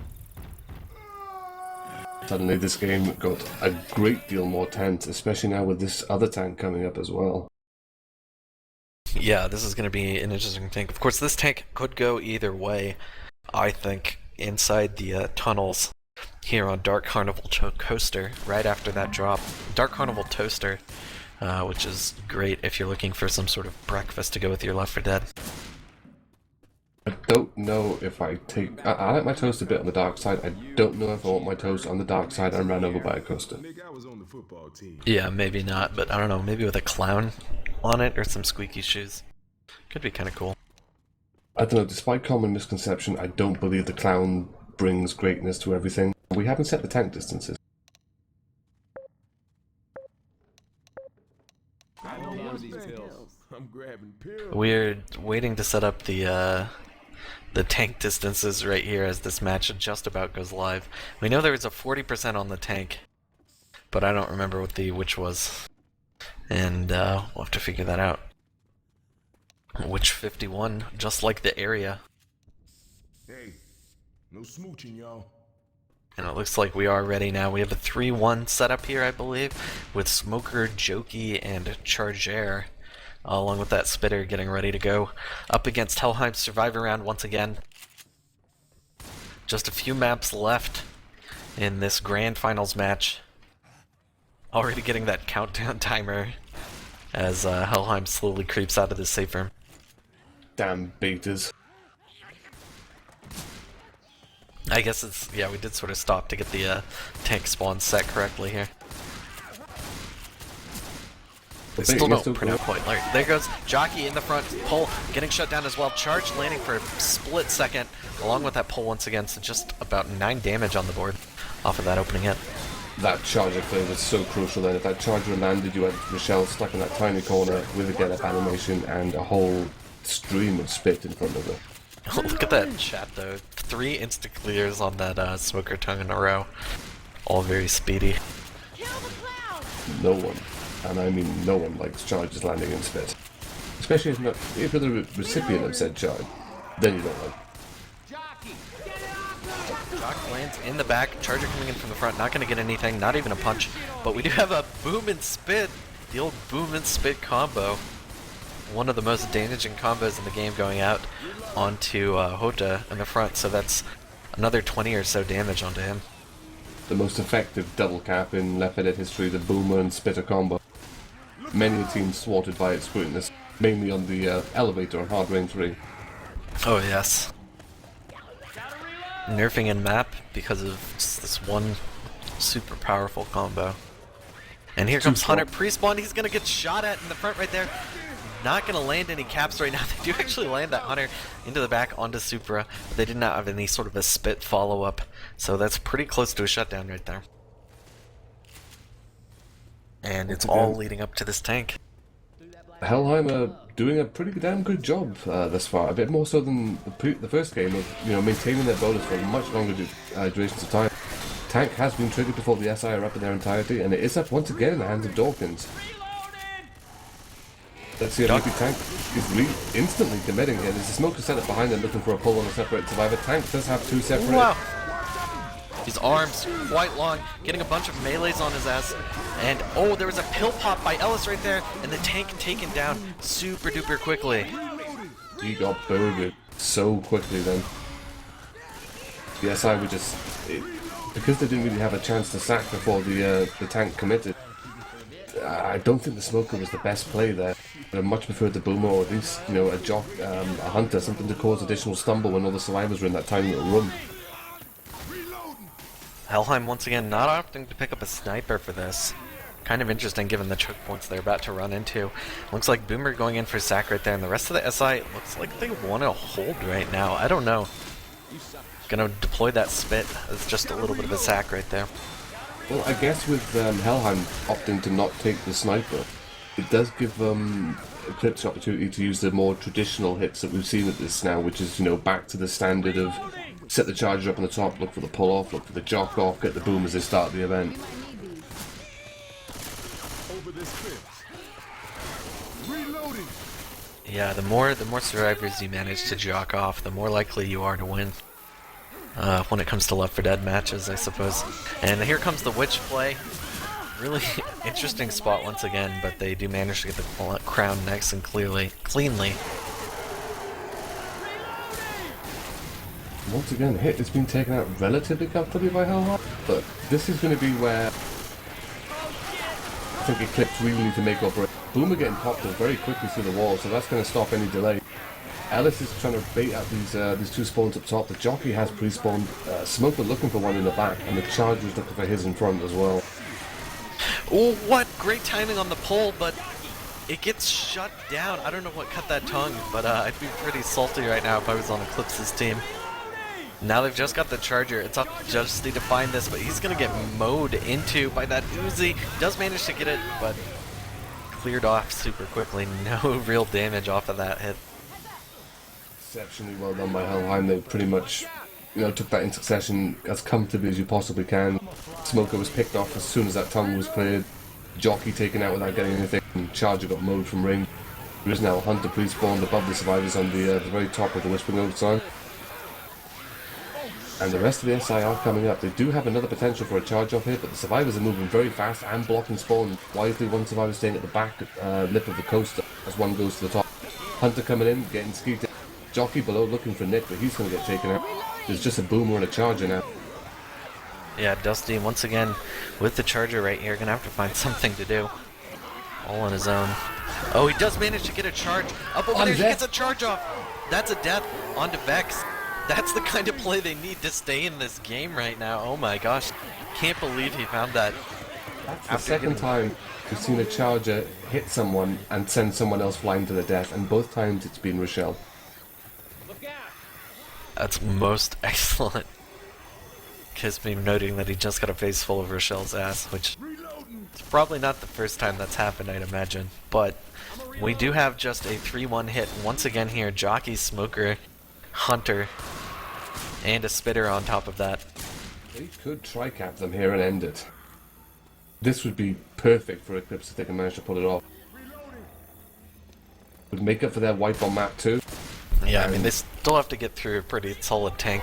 Suddenly this game got a great deal more tense, especially now with this other tank coming up as well. Yeah, this is going to be an interesting tank. Of course, this tank could go either way, I think, inside the tunnels here on Dark Carnival Coaster, right after that drop. Dark Carnival Toaster, which is great if you're looking for some sort of breakfast to go with your Left 4 Dead. I don't know if I take... I like my toast a bit on the dark side. I don't know if I want my toast on the dark side and ran over by a coaster. Yeah, maybe not, but I don't know, maybe with a clown on it or some squeaky shoes. Could be kind of cool. I don't know, despite common misconception, I don't believe the clown brings greatness to everything. We haven't set the tank distances. We're waiting to set up the tank distances right here as this match just about goes live. We know there is a 40% on the tank, but I don't remember what which was. And we'll have to figure that out. Which 51, just like the area. Hey, no smooching, y'all. And it looks like we are ready now. We have a 3-1 setup here, I believe, with Smoker, Jokey, and Charger, along with that Spitter getting ready to go up against Helheim's Survivor round once again. Just a few maps left in this grand finals match. Already getting that countdown timer as Helheim slowly creeps out of the safe room. Damn beaters. I guess it's, yeah, we did sort of stop to get the tank spawn set correctly here. They still don't print out quite. There goes Jockey in the front, pull getting shut down as well. Charge landing for a split second, along with that pull once again, so just about 9 damage on the board off of that opening hit. That charger play was so crucial then. If that charger landed, you had Michelle stuck in that tiny corner with a get-up animation and a whole stream of spit in front of her. Look at that chat though. 3 instant clears on that Smoker tongue in a row. All very speedy. No one, and I mean no one, likes charges landing in spit. Especially if you're the recipient of said charge, then you don't like. Jock lands in the back, Charger coming in from the front, not going to get anything, not even a punch. But we do have a boom and spit, the old boom and spit combo. One of the most damaging combos in the game going out onto Hota in the front, so that's another 20 or so damage onto him. The most effective double cap in Left 4 Dead history, the boomer and spitter combo. Many a team thwarted by its sweetness, mainly on the elevator on Hard Rain 3. Oh yes. Nerfing in map because of just this one super powerful combo. And here comes Hunter pre-spawn. He's gonna get shot at in the front right there. Not gonna land any caps right now. They do actually land that Hunter into the back onto Supra, but they did not have any sort of a spit follow-up. So that's pretty close to a shutdown right there. And it's all leading up to this tank. Helheim are doing a pretty damn good job thus far. A bit more so than the first game of maintaining their bonus for much longer durations of time. Tank has been triggered before the SI are up in their entirety, and it is up once again in the hands of Dawkins. Let's see if Lucky Tank is instantly committing here. There's a smoker set up behind them looking for a pull on a separate survivor. Tank does have 2 separate. Wow. His arms quite long, getting a bunch of melees on his ass. And oh, there was a pill pop by Ellis right there, and the tank taken down super duper quickly. He got burgered so quickly then. The SI were just... because they didn't really have a chance to sack before the tank committed. I don't think the smoker was the best play there. I much preferred the boomer, or at least, you know, a jock, a hunter, something to cause additional stumble when all the survivors were in that tiny little room. Helheim once again not opting to pick up a sniper for this. Kind of interesting given the choke points they're about to run into. Looks like Boomer going in for sack right there, and the rest of the SI looks like they want to hold right now. I don't know. Gonna deploy that spit as just a little bit of a sack right there. Well, I guess with Helheim opting to not take the sniper, it does give Eclipse an opportunity to use the more traditional hits that we've seen at this now, which is, you know, back to the standard of set the charger up on the top, look for the pull off, look for the jock off, get the boom as they start the event. Yeah, the more survivors you manage to jock off, the more likely you are to win. When it comes to Left 4 Dead matches, I suppose. And here comes the witch play. Really interesting spot once again, but they do manage to get the crown next and cleanly. Once again, the hit has been taken out relatively comfortably by Helheim, but this is going to be where I think Eclipse really need to make up for it. Boomer getting popped up very quickly through the wall, so that's going to stop any delay. Ellis is trying to bait out these two spawns up top. The jockey has pre-spawned. Smoker looking for one in the back, and the Charger's looking for his in front as well. Oh, what great timing on the pull, but it gets shut down. I don't know what cut that tongue, but I'd be pretty salty right now if I was on Eclipse's team. Now they've just got the Charger. It's up to Justy to find this, but he's going to get mowed into by that Uzi. He does manage to get it, but cleared off super quickly. No real damage off of that hit. Exceptionally well done by Helheim. They pretty much, you know, took that in succession as comfortably as you possibly can. Smoker was picked off as soon as that tongue was cleared. Jockey taken out without getting anything. And Charger got mowed from ring. There is now a Hunter pre-spawned above the survivors on the very top of the Whispering Oak sign. And the rest of the SI are coming up. They do have another potential for a charge off here, but the survivors are moving very fast and blocking spawn. Wisely, one survivor staying at the back lip of the coaster as one goes to the top. Hunter coming in, getting skeeted. Jockey below looking for Nick, but he's going to get taken out. There's just a boomer and a charger now. Yeah, Dusty once again with the Charger right here, gonna have to find something to do. All on his own. Oh, he does manage to get a charge. Up over there, he gets a charge off. That's a death onto Vex. That's the kind of play they need to stay in this game right now. Oh my gosh. Can't believe he found that. That's the second time we've seen a charger hit someone and send someone else flying to their death, and both times it's been Rochelle. That's most excellent. Kisbeam noting that he just got a face full of Rochelle's ass, which is probably not the first time that's happened, I'd imagine. But we do have just a 3-1 hit once again here. Jockey, Smoker, Hunter, and a Spitter on top of that. They could tri-cap them here and end it. This would be perfect for Eclipse if they can manage to pull it off. Would make up for their wipe on map 2. Yeah, I mean, they still have to get through a pretty solid tank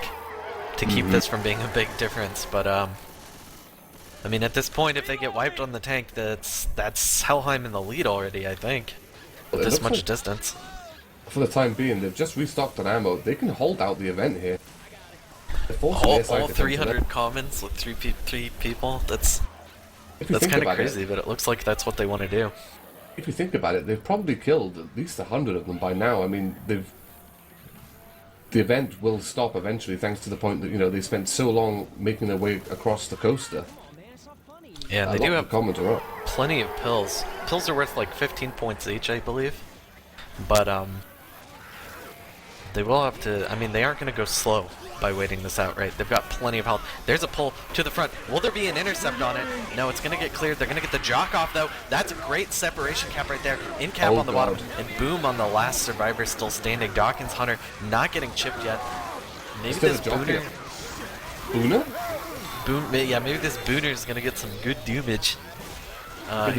to keep this from being a big difference, but I mean, at this point, if they get wiped on the tank, that's Helheim in the lead already, I think, with this much distance. For the time being, they've just restocked on ammo. They can hold out the event here. All 300 commons with three people, that's kind of crazy, but it looks like that's what they want to do. If you think about it, they've probably killed at least 100 of them by now. I mean, the event will stop eventually, thanks to the point that, you know, they spent so long making their way across the coaster. Yeah, and they do have comments are up. plenty of pills. Pills are worth like 15 points each, I believe. But they will have to. I mean, they aren't going to go slow by waiting this out, right? They've got plenty of health. There's a pull to the front. Will there be an intercept on it? No, it's going to get cleared. They're going to get the jock off, though. That's a great separation cap right there. In cap on the bottom. And boom on the last survivor still standing. Dawkins Hunter not getting chipped yet. Maybe this Booner... Booner? Yeah, maybe this Booner is going to get some good damage.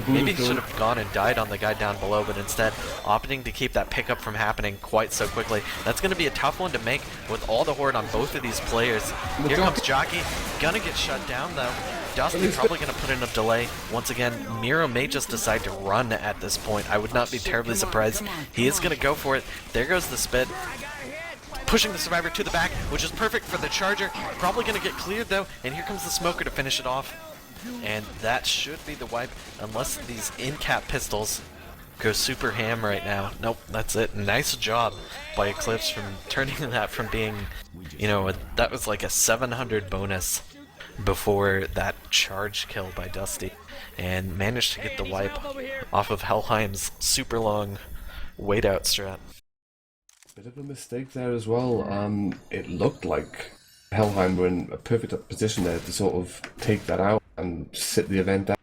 Maybe he should have gone and died on the guy down below, but instead opting to keep that pickup from happening quite so quickly. That's going to be a tough one to make with all the horde on both of these players. Here comes Jockey. Gonna get shut down though. Dusty probably going to put in a delay. Once again, Miro may just decide to run at this point. I would not be terribly surprised. He is going to go for it. There goes the spit. Pushing the survivor to the back, which is perfect for the Charger. Probably going to get cleared though, and here comes the Smoker to finish it off. And that should be the wipe, unless these in-cap pistols go super ham right now. Nope, that's it. Nice job by Eclipse from turning that from being, you know, that was like a 700 bonus before that charge kill by Dusty, and managed to get the wipe off of Helheim's super long wait out strat. Bit of a mistake there as well. It looked like Helheim were in a perfect position there to sort of take that out and sit the event out.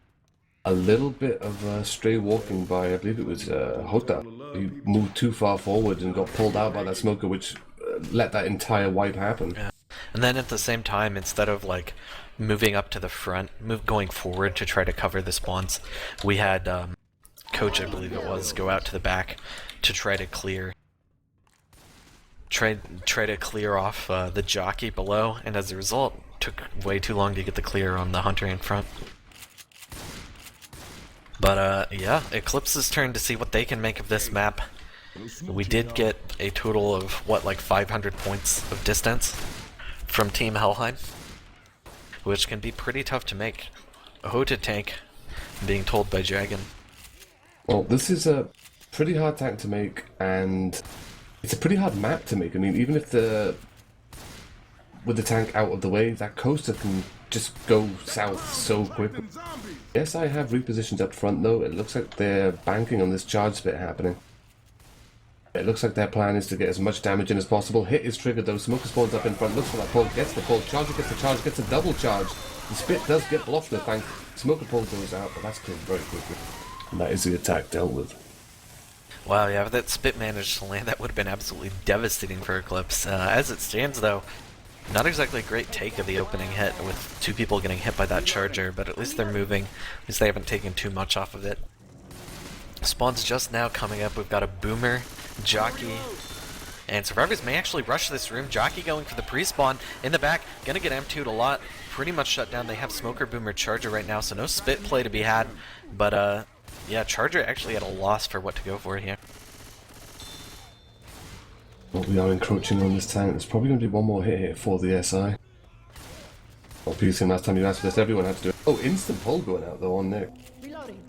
A little bit of stray walking by, I believe it was Hota. He moved too far forward and got pulled out by that smoker, which let that entire wipe happen. Yeah. And then at the same time, instead of like moving up to the front, going forward to try to cover the spawns, we had Coach, I believe it was, go out to the back to try to clear. Try to clear off the jockey below, and as a result, took way too long to get the clear on the hunter in front. But yeah, Eclipse's turn to see what they can make of this map. We did get a total of, what, like 500 points of distance from Team Helheim, which can be pretty tough to make. A Hota tank, being told by Dragon. Well, this is a pretty hard tank to make, and it's a pretty hard map to make. I mean, even if with the tank out of the way, that coaster can just go south so quickly. Yes, I have repositioned up front though. It looks like they're banking on this charge spit happening. It looks like their plan is to get as much damage in as possible. Hit is triggered though. Smoker spawns up in front, looks for that pull, gets the pull. Charger gets the charge, gets a double charge. The spit does get bluffed the tank. Smoker pull goes out, but that's killed very quickly. And that is the attack dealt with. Wow, yeah, if that spit managed to land, that would have been absolutely devastating for Eclipse. As it stands though, not exactly a great take of the opening hit with two people getting hit by that charger, but at least they're moving. At least they haven't taken too much off of it. Spawn's just now coming up. We've got a Boomer, Jockey, and Survivors may actually rush this room. Jockey going for the pre-spawn in the back, gonna get M2'd a lot. Pretty much shut down. They have Smoker, Boomer, Charger right now, so no spit play to be had. But yeah, Charger actually at a loss for what to go for here. Well, we are encroaching on this tank. There's probably going to be one more hit here for the SI. Well, PC, last time you asked for this, everyone had to do it. Oh, instant pull going out though on Nick. Reloading.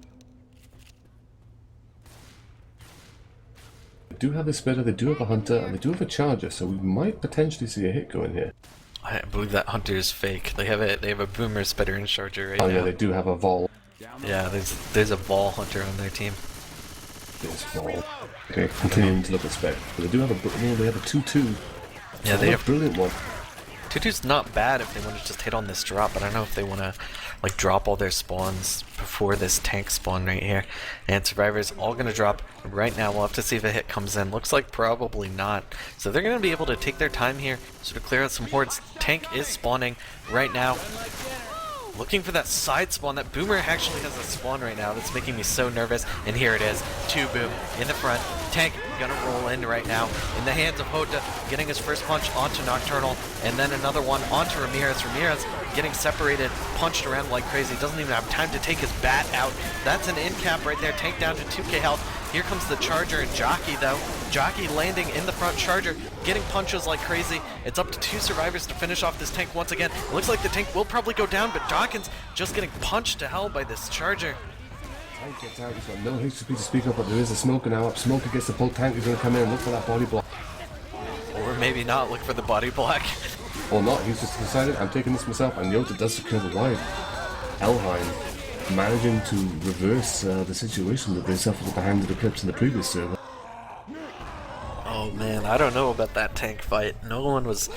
They do have a spitter, they do have a hunter, and they do have a charger, so we might potentially see a hit going here. I believe that hunter is fake. They have a Boomer, Spitter, and Charger right now. Oh yeah, they do have a Vol. Yeah, there's a Vol hunter on their team. There's Vol. Okay, continuing to look at spec. But they do have they have a 2-2. Yeah, they have a brilliant one. 2-2's not bad if they want to just hit on this drop, but I don't know if they want to like drop all their spawns before this tank spawn right here. And Survivor's all going to drop right now. We'll have to see if a hit comes in. Looks like probably not. So they're going to be able to take their time here, sort of clear out some hordes. Tank is spawning right now. Looking for that side spawn. That Boomer actually has a spawn right now that's making me so nervous. And here it is. 2 Boom in the front. Tank gonna roll in right now. In the hands of Hota, getting his first punch onto Nocturnal. And then another one onto Ramirez. Ramirez getting separated, punched around like crazy. Doesn't even have time to take his bat out. That's an end cap right there. Tank down to 2k health. Here comes the Charger and Jockey though. Jockey landing in the front. Charger getting punches like crazy. It's up to 2 Survivors to finish off this tank once again. It looks like the tank will probably go down, but Dawkins just getting punched to hell by this Charger. Tank gets out, he's got no HP to speak of, but there is a Smoker now up. Smoker gets the pull, Tank is going to come in and look for that body block. Or maybe not look for the body block. Or not, he's just decided, I'm taking this myself, and Yota does secure the wide. Helheim managing to reverse the situation that they suffered at the hands of the Eclipse in the previous server. Oh man, I don't know about that tank fight. No one was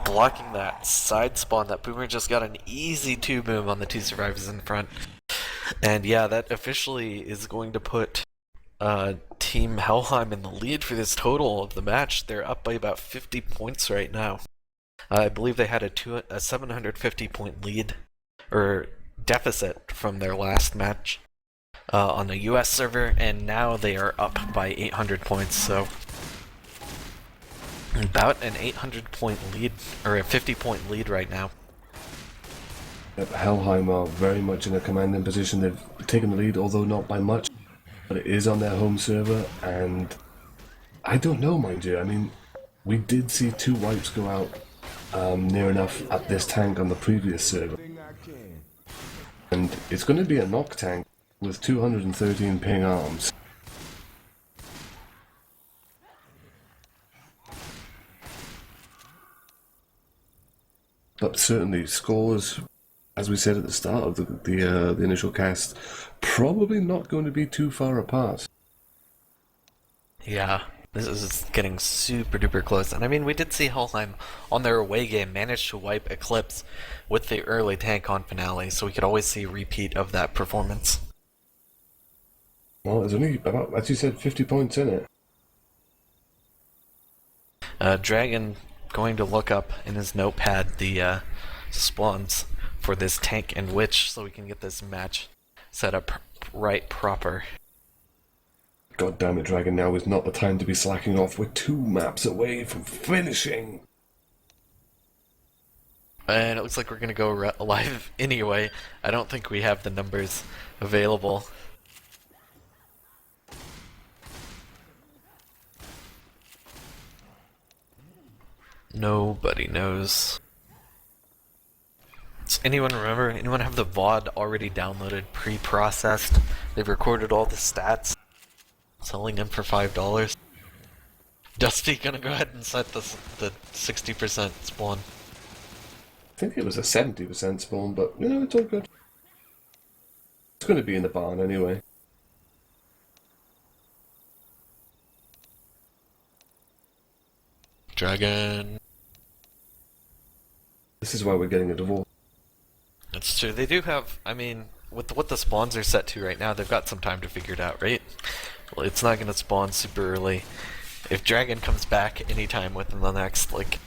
blocking that side spawn. That Boomer just got an easy 2 boom on the 2 Survivors in front. And yeah, that officially is going to put Team Helheim in the lead for this total of the match. They're up by about 50 points right now. I believe they had a 750 point lead, or deficit, from their last match on the US server, and now they are up by 800 points, so about an 800 point lead, or a 50 point lead right now. Yep, Helheim are very much in a commanding position. They've taken the lead, although not by much, but it is on their home server, and I don't know, mind you. I mean, we did see 2 wipes go out near enough at this tank on the previous server. And it's going to be a knock tank with 213 ping arms. But certainly scores, as we said at the start of the initial cast, probably not going to be too far apart. Yeah, this is getting super duper close. And I mean, we did see Helheim on their away game manage to wipe Eclipse with the early tank on finale, so we could always see a repeat of that performance. Well, there's only about, as you said, 50 points in it. Dragon going to look up in his notepad the spawns for this tank and witch so we can get this match set up right proper. God damn it, Dragon, now is not the time to be slacking off. We're 2 maps away from finishing. And it looks like we're going to go live anyway. I don't think we have the numbers available. Nobody knows. Does anyone remember? Anyone have the VOD already downloaded, pre-processed? They've recorded all the stats. Selling them for $5. Dusty gonna go ahead and set the 60% spawn. I think it was a 70% spawn, but you know, it's all good. It's going to be in the barn anyway. Dragon. This is why we're getting a divorce. That's true. They do have, I mean, with what the spawns are set to right now, they've got some time to figure it out, right? Well, it's not gonna spawn super early. If Dragon comes back anytime within the next, like,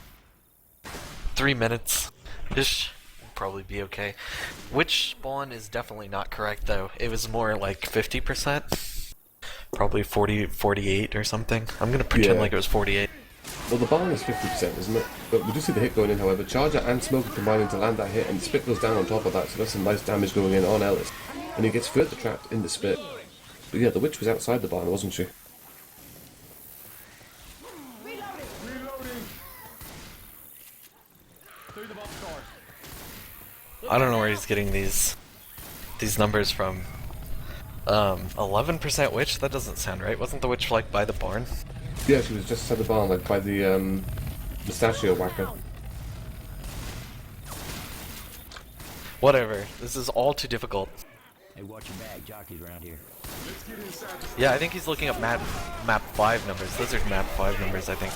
3 minutes-ish, will probably be okay. Which spawn is definitely not correct, though. It was more like 50%. Probably 48 or something. I'm gonna pretend like it was 48. Well, the barn is 50%, isn't it? But we do see the hit going in, however. Charger and Smoker combining to land that hit, and the Spit goes down on top of that, so that's some nice damage going in on Ellis. And he gets further trapped in the Spit. But yeah, the witch was outside the barn, wasn't she? I don't know where he's getting these numbers from. 11% witch? That doesn't sound right. Wasn't the witch like by the barn? Yeah, she was just outside the barn, like by the mustachio whacker. Whatever. This is all too difficult. Hey, watch your back, jockeys around here. Yeah, I think he's looking up map 5 numbers. Those are map 5 numbers, I think.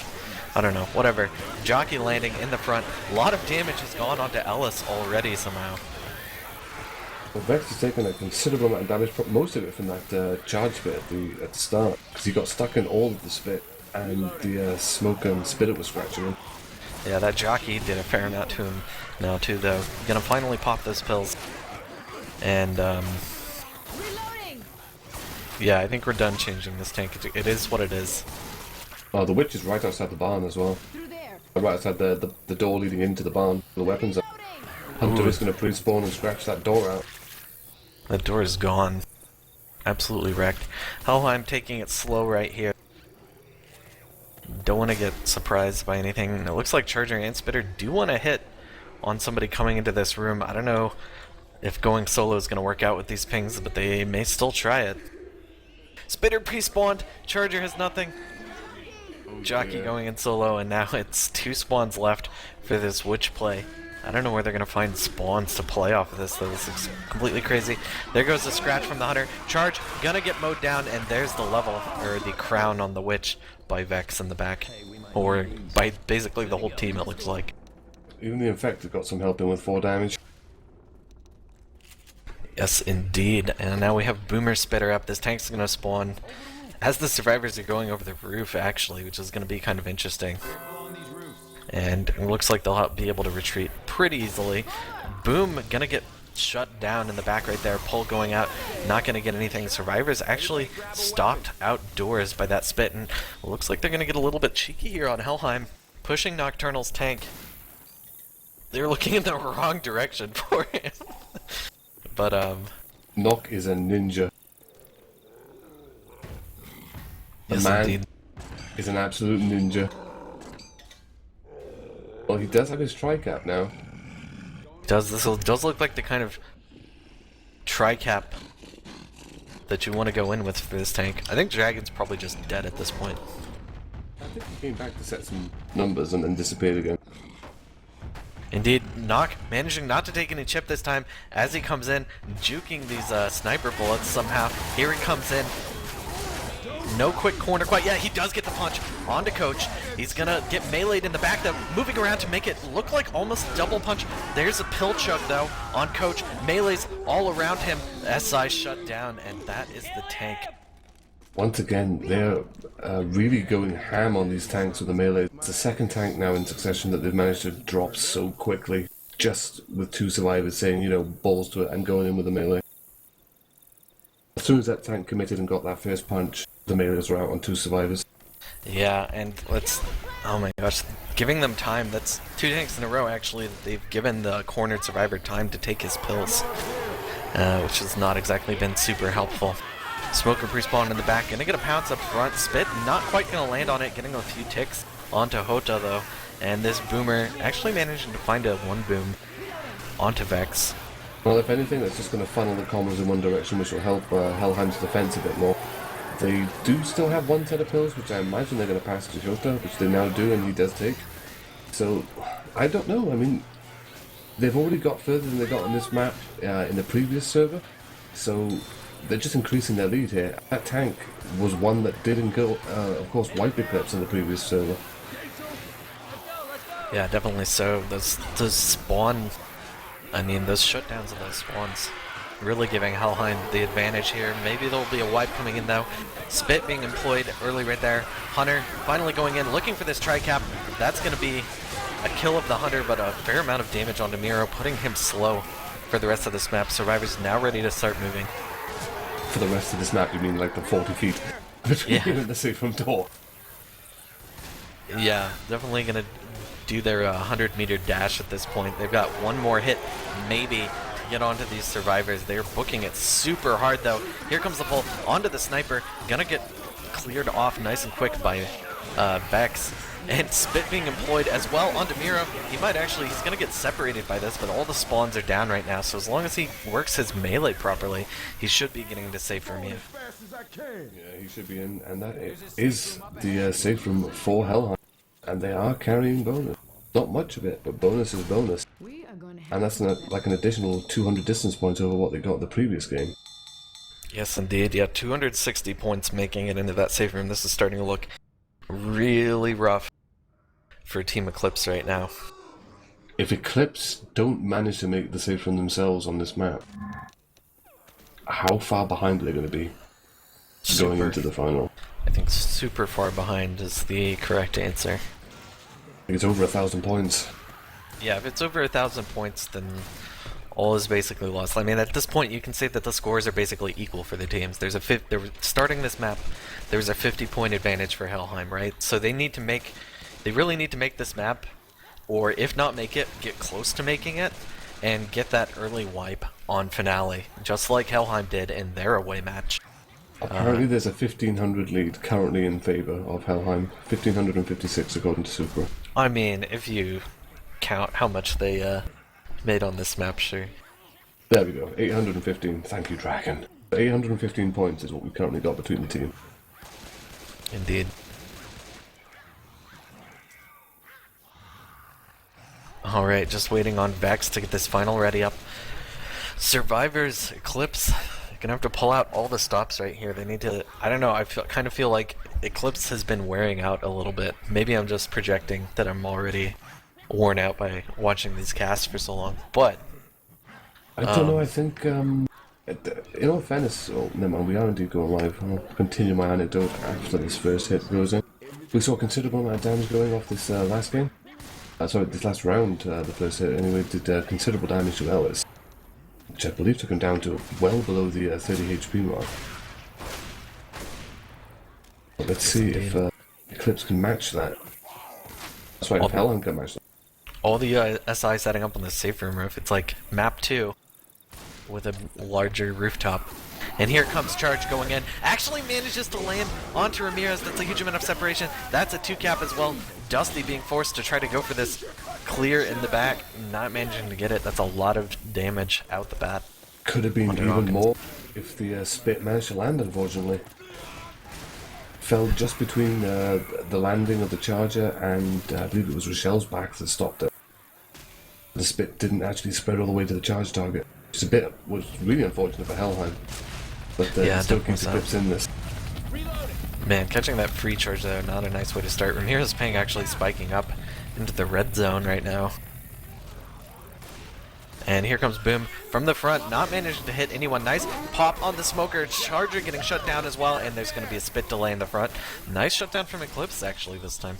I don't know. Whatever. Jockey landing in the front. A lot of damage has gone onto Ellis already somehow. Well, Vex has taken a considerable amount of damage, most of it from that charge bit at the start, because he got stuck in all of the Spit, and the Smoker and Spitter was scratching him. Yeah, that jockey did a fair amount to him now too, though. Gonna finally pop those pills. And, yeah, I think we're done changing this tank. It is what it is. Oh, the witch is right outside the barn as well. Right outside the door leading into the barn. The weapons are... Hunter is going to pre-spawn and scratch that door out. That door is gone. Absolutely wrecked. Helheim taking it slow right here. Don't want to get surprised by anything. It looks like Charger and Spitter do want to hit on somebody coming into this room. I don't know if going solo is going to work out with these pings, but they may still try it. Spitter pre-spawned. Charger has nothing. Jockey going in solo, and now it's 2 spawns left for this witch play. I don't know where they're going to find spawns to play off of this, though. This is completely crazy. There goes the scratch from the Hunter. Charge, gonna get mowed down, and there's the level, or the crown on the Witch by Vex in the back. Or by basically the whole team, it looks like. Even the Infected got some help in with 4 damage. Yes, indeed. And now we have Boomer Spitter up. This tank's gonna spawn as the survivors are going over the roof, actually, which is gonna be kind of interesting. And it looks like they'll be able to retreat pretty easily. Boom, gonna get shut down in the back right there. Pull going out, not gonna get anything. Survivors actually stopped outdoors by that Spit, and it looks like they're gonna get a little bit cheeky here on Helheim, pushing Nocturnal's tank. They're looking in the wrong direction for him. But Nock is a ninja. The yes, man indeed. is an absolute ninja. Well, he does have his tri-cap now. This does look like the kind of tri-cap that you want to go in with for this tank. I think Dragon's probably just dead at this point. I think he came back to set some numbers and then disappeared again. Indeed, Knock managing not to take any chip this time as he comes in, juking these sniper bullets somehow. Here he comes in. No quick corner quite. Yeah, he does get the punch onto Coach. He's gonna get meleeed in the back though, moving around to make it look like almost double punch. There's a pill chug though on Coach. Melees all around him. SI shut down, and that is the tank. Once again, they're really going ham on these tanks with the melee. It's the second tank now in succession that they've managed to drop so quickly, just with 2 survivors saying, you know, balls to it, I'm going in with the melee. As soon as that tank committed and got that first punch, the melees were out on 2 survivors. Yeah, and oh my gosh, giving them time. That's 2 tanks in a row actually that they've given the cornered survivor time to take his pills, which has not exactly been super helpful. Smoker pre-spawn in the back, gonna get a pounce up front. Spit not quite gonna land on it, getting a few ticks onto Hota though. And this Boomer actually managing to find a 1 boom onto Vex. Well, if anything, that's just going to funnel the commons in one direction, which will help Helheim's defense a bit more. They do still have 1 set of pills, which I imagine they're going to pass to Hota, which they now do, and he does take. So, I don't know. I mean, they've already got further than they got on this map in the previous server, so they're just increasing their lead here. That tank was one that did, of course, wipe ECLIP5E in the previous server. Yeah, definitely so. Those spawn, I mean, those shutdowns of those spawns really giving Helheim the advantage here. Maybe there'll be a wipe coming in though. Spit being employed early right there. Hunter finally going in, looking for this tri-cap. That's going to be a kill of the Hunter, but a fair amount of damage onto Miro, putting him slow for the rest of this map. Survivors now ready to start moving. For the rest of this map, you mean like the 40 feet between you and the safe room door? Yeah, definitely going to do their 100-meter dash at this point. They've got 1 more hit, maybe, to get onto these survivors. They're booking it super hard, though. Here comes the pull onto the sniper. Gonna get cleared off nice and quick by Vex. And Spit being employed as well onto Miro. He's gonna get separated by this, but all the spawns are down right now, so as long as he works his melee properly, he should be getting into safe room here. Yeah, he should be in, and that is the safe room for Helheim. And they are carrying bonus. Not much of it, but bonus is bonus. And that's like an additional 200 distance points over what they got the previous game. Yes, indeed. Yeah, 260 points making it into that safe room. This is starting to look really rough for Team ECLIP5E right now. If ECLIP5E don't manage to make the safe room themselves on this map, how far behind are they going to be going into the final? I think super far behind is the correct answer. It's over 1,000 points. Yeah, if it's over 1,000 points, then all is basically lost. I mean, at this point, you can say that the scores are basically equal for the teams. Starting this map, there's a 50-point advantage for Helheim, right? So they really need to make this map, or if not make it, get close to making it, and get that early wipe on Finale, just like Helheim did in their away match. Apparently there's a 1,500 lead currently in favour of Helheim. 1,556 according to Supra. I mean, if you count how much they made on this map, sure. There we go, 815. Thank you, Dragon. 815 points is what we currently got between the team. Indeed. Alright, just waiting on Vex to get this final ready up. Survivors, ECLIP5E, gonna have to pull out all the stops right here. They need to, I don't know, kind of feel like ECLIP5E has been wearing out a little bit. Maybe I'm just projecting that I'm already worn out by watching these casts for so long, but I don't know, I think, in all fairness, never mind, we are indeed going live. I'll continue my anecdote after this first hit goes in. We saw a considerable amount of damage going off this last game. This last round, the first hit anyway, did considerable damage to Ellis, which I believe took him down to well below the 30 HP mark. But let's see if ECLIP5E can match that. That's right, if Helheim can match that. All the SI setting up on the safe room roof, it's like map 2 with a larger rooftop. And here comes Charge going in. Actually manages to land onto Ramirez. That's a huge amount of separation. That's a 2-cap as well. Dusty being forced to try to go for this clear in the back. Not managing to get it. That's a lot of damage out the bat. Could have been even more if the Spit managed to land, unfortunately. Fell just between the landing of the Charger and I believe it was Rochelle's back that stopped it. the spit didn't actually spread all the way to the charge target. Which is was really unfortunate for Helheim. But Yeah, it still keeps the definitely clips in this. Man, catching that free charge there, not a nice way to start. Ramirez Ping actually spiking up into the red zone right now. And here comes Boom from the front, not managing to hit anyone. Nice pop on the smoker. Charger getting shut down as well, and there's going to be a spit delay in the front. Nice shutdown from Eclipse actually this time.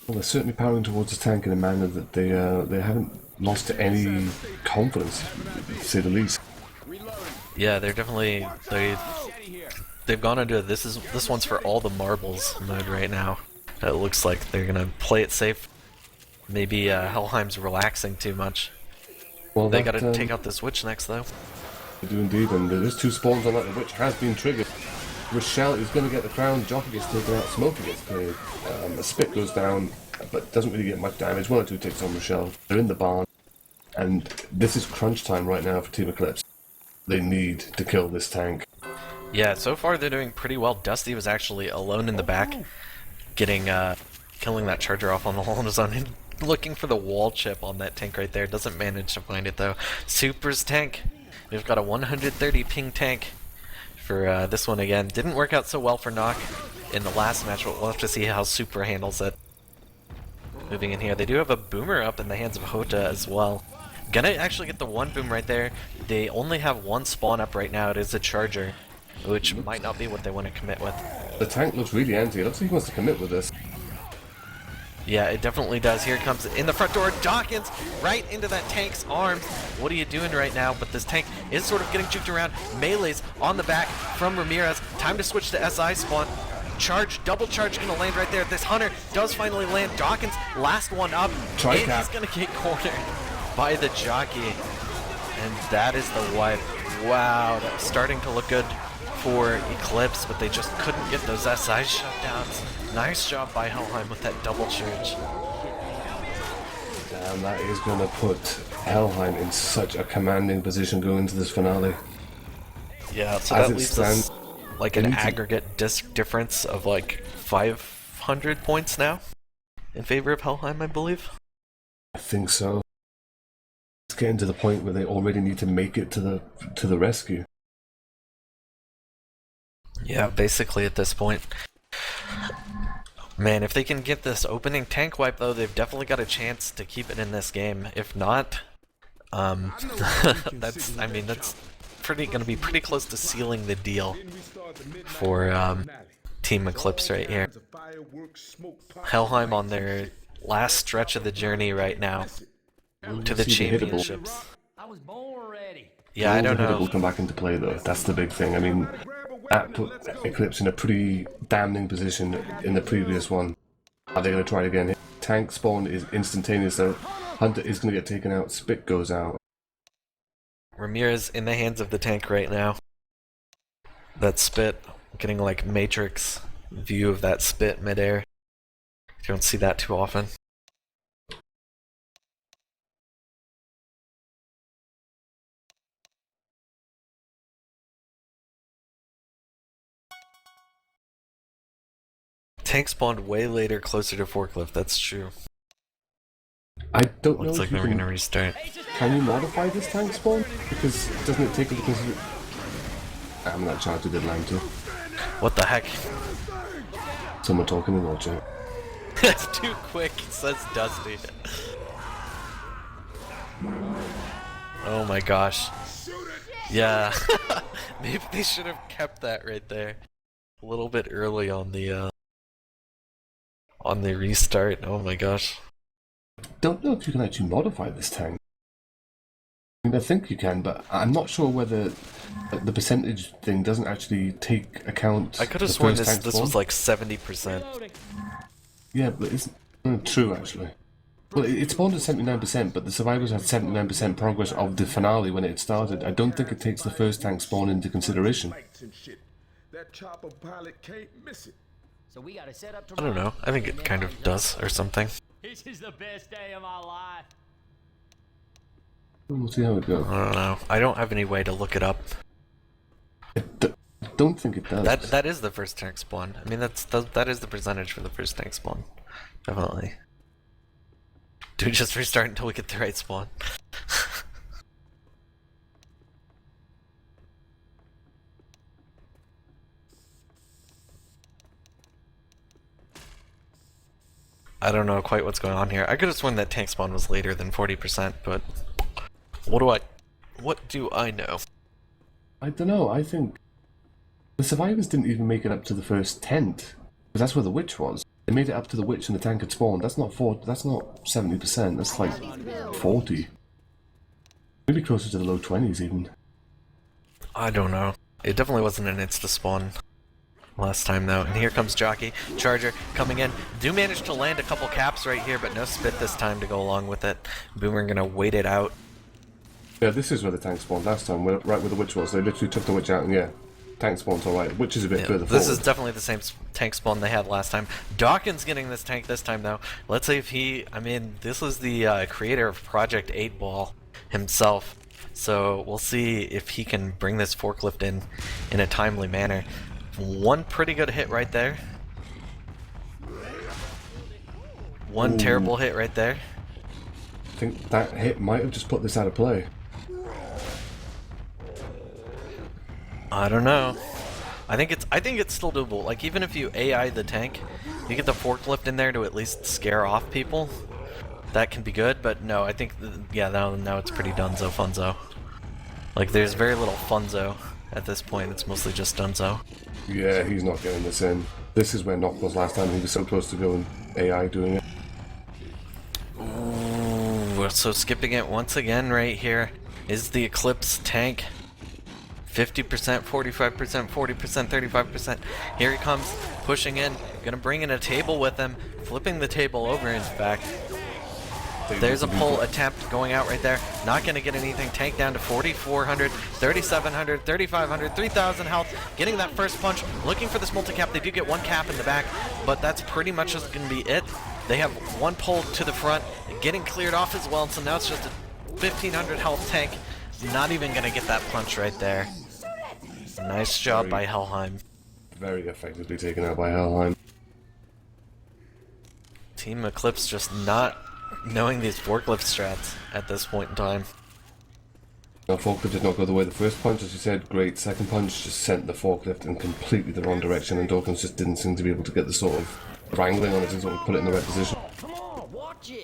Well, they're certainly powering towards the tank in a manner that they haven't lost any confidence, to say the least. Yeah, they're definitely they've gone into this one's for all the marbles mode right now. It looks like they're gonna play it safe. Maybe Helheim's relaxing too much. Well, They gotta take out this witch next though. They do indeed, and there's 2 spawns on that, which has been triggered. Rochelle is going to get the crown, Jockey gets taken out, Smoker gets cleared, a spit goes down, but doesn't really get much damage. 1 or 2 ticks on Rochelle. They're in the barn, and this is crunch time right now for Team Eclipse. They need to kill this tank. Yeah, so far they're doing pretty well. Dusty was actually alone in the back, getting killing that charger off on the wall on his own, and looking for the wall chip on that tank right there. Doesn't manage to find it though. Super's tank. We've got a 130 ping tank for this one again. Didn't work out so well for Knock in the last match, but we'll have to see how Super handles it. Moving in here, they do have a boomer up in the hands of Hota as well. Gonna actually get the 1 boom right there. They only have 1 spawn up right now. It is a charger, which might not be what they want to commit with. The tank looks really empty. It looks like he wants to commit with this. Yeah, it definitely does. Here it comes in the front door. Dawkins right into that tank's arms. What are you doing right now? But this tank is sort of getting juked around. Melee's on the back from Ramirez. Time to switch to SI spawn. Charge, double charge gonna land right there. This Hunter does finally land. Dawkins, last one up. And he's gonna get cornered by the Jockey. And that is the wipe. Wow, that's starting to look good for Eclipse, but they just couldn't get those SI shutdowns. Nice job by Helheim with that double charge. Damn, that is going to put Helheim in such a commanding position going into this finale. Yeah, so As that it leaves stands, us like an aggregate difference of like 500 points now in favor of Helheim, I believe. I think so. It's getting to the point where they already need to make it to the rescue. Yeah, basically at this point. Man, if they can get this opening tank wipe though, they've definitely got a chance to keep it in this game. If not, that's gonna be pretty close to sealing the deal for Team Eclipse right here. Helheim on their last stretch of the journey right now to the championships. I was born ready. Yeah, I don't know. Will come back into play though. That's the big thing. I mean, that put Eclipse in a pretty damning position in the previous one. Are they going to try it again? Tank spawn is instantaneous, so Hunter is going to get taken out. Spit goes out. Ramirez in the hands of the tank right now. That spit, getting like Matrix view of that spit midair. You don't see that too often. Tank spawned way later, closer to Forklift, that's true. I don't know Looks like if you they were can, gonna restart. can you modify this tank spawn? Because doesn't it take into consideration... I'm not charged, did land too. What the heck? Someone talking in the chat. That's too quick, says Dusty. Oh my gosh. Yeah. Maybe they should have kept that right there. A little bit early on the restart. Oh my gosh. Don't know if you can actually modify this tank. I mean, I think you can, but I'm not sure whether the percentage thing doesn't actually take account. I could have the sworn first this tank spawn. was like 70%. Yeah, but it's true actually. Well, it spawned at 79%, but the survivors had 79% progress of the finale when it started. I don't think it takes the first tank spawn into consideration. That chopper pilot can't miss it. So we gotta set up I don't know. I think it kind of does or something. This is the best day of my life. We'll see how it goes. I don't know. I don't have any way to look it up. I don't think it does. That is the first tank spawn. I mean, that is the percentage for the first tank spawn. Definitely. Do we just restart until we get the right spawn? I don't know quite what's going on here. I could have sworn that tank spawn was later than 40%, but what do I know? I don't know. I think the survivors didn't even make it up to the first tent, because that's where the witch was. They made it up to the witch and the tank had spawned. That's not 70%. That's like 40. Maybe closer to the low 20s even. I don't know. It definitely wasn't an insta spawn last time though. And here comes Jockey. Charger coming in. Do manage to land a couple caps right here, but no spit this time to go along with it. Boomer gonna wait it out. Yeah, this is where the tank spawned last time, right where the witch was. They literally took the witch out and yeah, tank spawn's alright. Witch is a bit further forward. This is definitely the same tank spawn they had last time. Dawkins getting this tank this time though. Let's see if I mean, this was the creator of Project 8 Ball himself. So we'll see if he can bring this forklift in a timely manner. One pretty good hit right there. One terrible hit right there. I think that hit might have just put this out of play. I don't know. I think it's still doable. Like even if you AI the tank, you get the forklift in there to at least scare off people. That can be good, but no, I think yeah, now it's pretty dunzo funzo. Like there's very little funzo at this point. It's mostly just dunzo. Yeah, he's not getting this in. This is where Nock was last time. He was so close to going AI doing it. Ooh, so skipping it once again right here is the Eclipse tank. 50%, 45%, 40%, 35%. Here he comes, pushing in, gonna bring in a table with him, flipping the table over in fact. There's a pull attempt going out right there. Not gonna get anything. Tank down to 4,400, 3,700, 3,500, 3,000 health. Getting that first punch. Looking for this multi-cap. They do get one cap in the back, but that's pretty much just gonna be it. They have one pull to the front, getting cleared off as well. So now it's just a 1,500 health tank. Not even gonna get that punch right there. Nice job by Helheim. Very effectively taken out by Helheim. Team Eclipse just not knowing these forklift strats at this point in time. Now, forklift did not go the way of the first punch, as you said. Great. Second punch just sent the forklift in completely the wrong direction, and Dawkins just didn't seem to be able to get the sort of wrangling on it and sort of put it in the right position.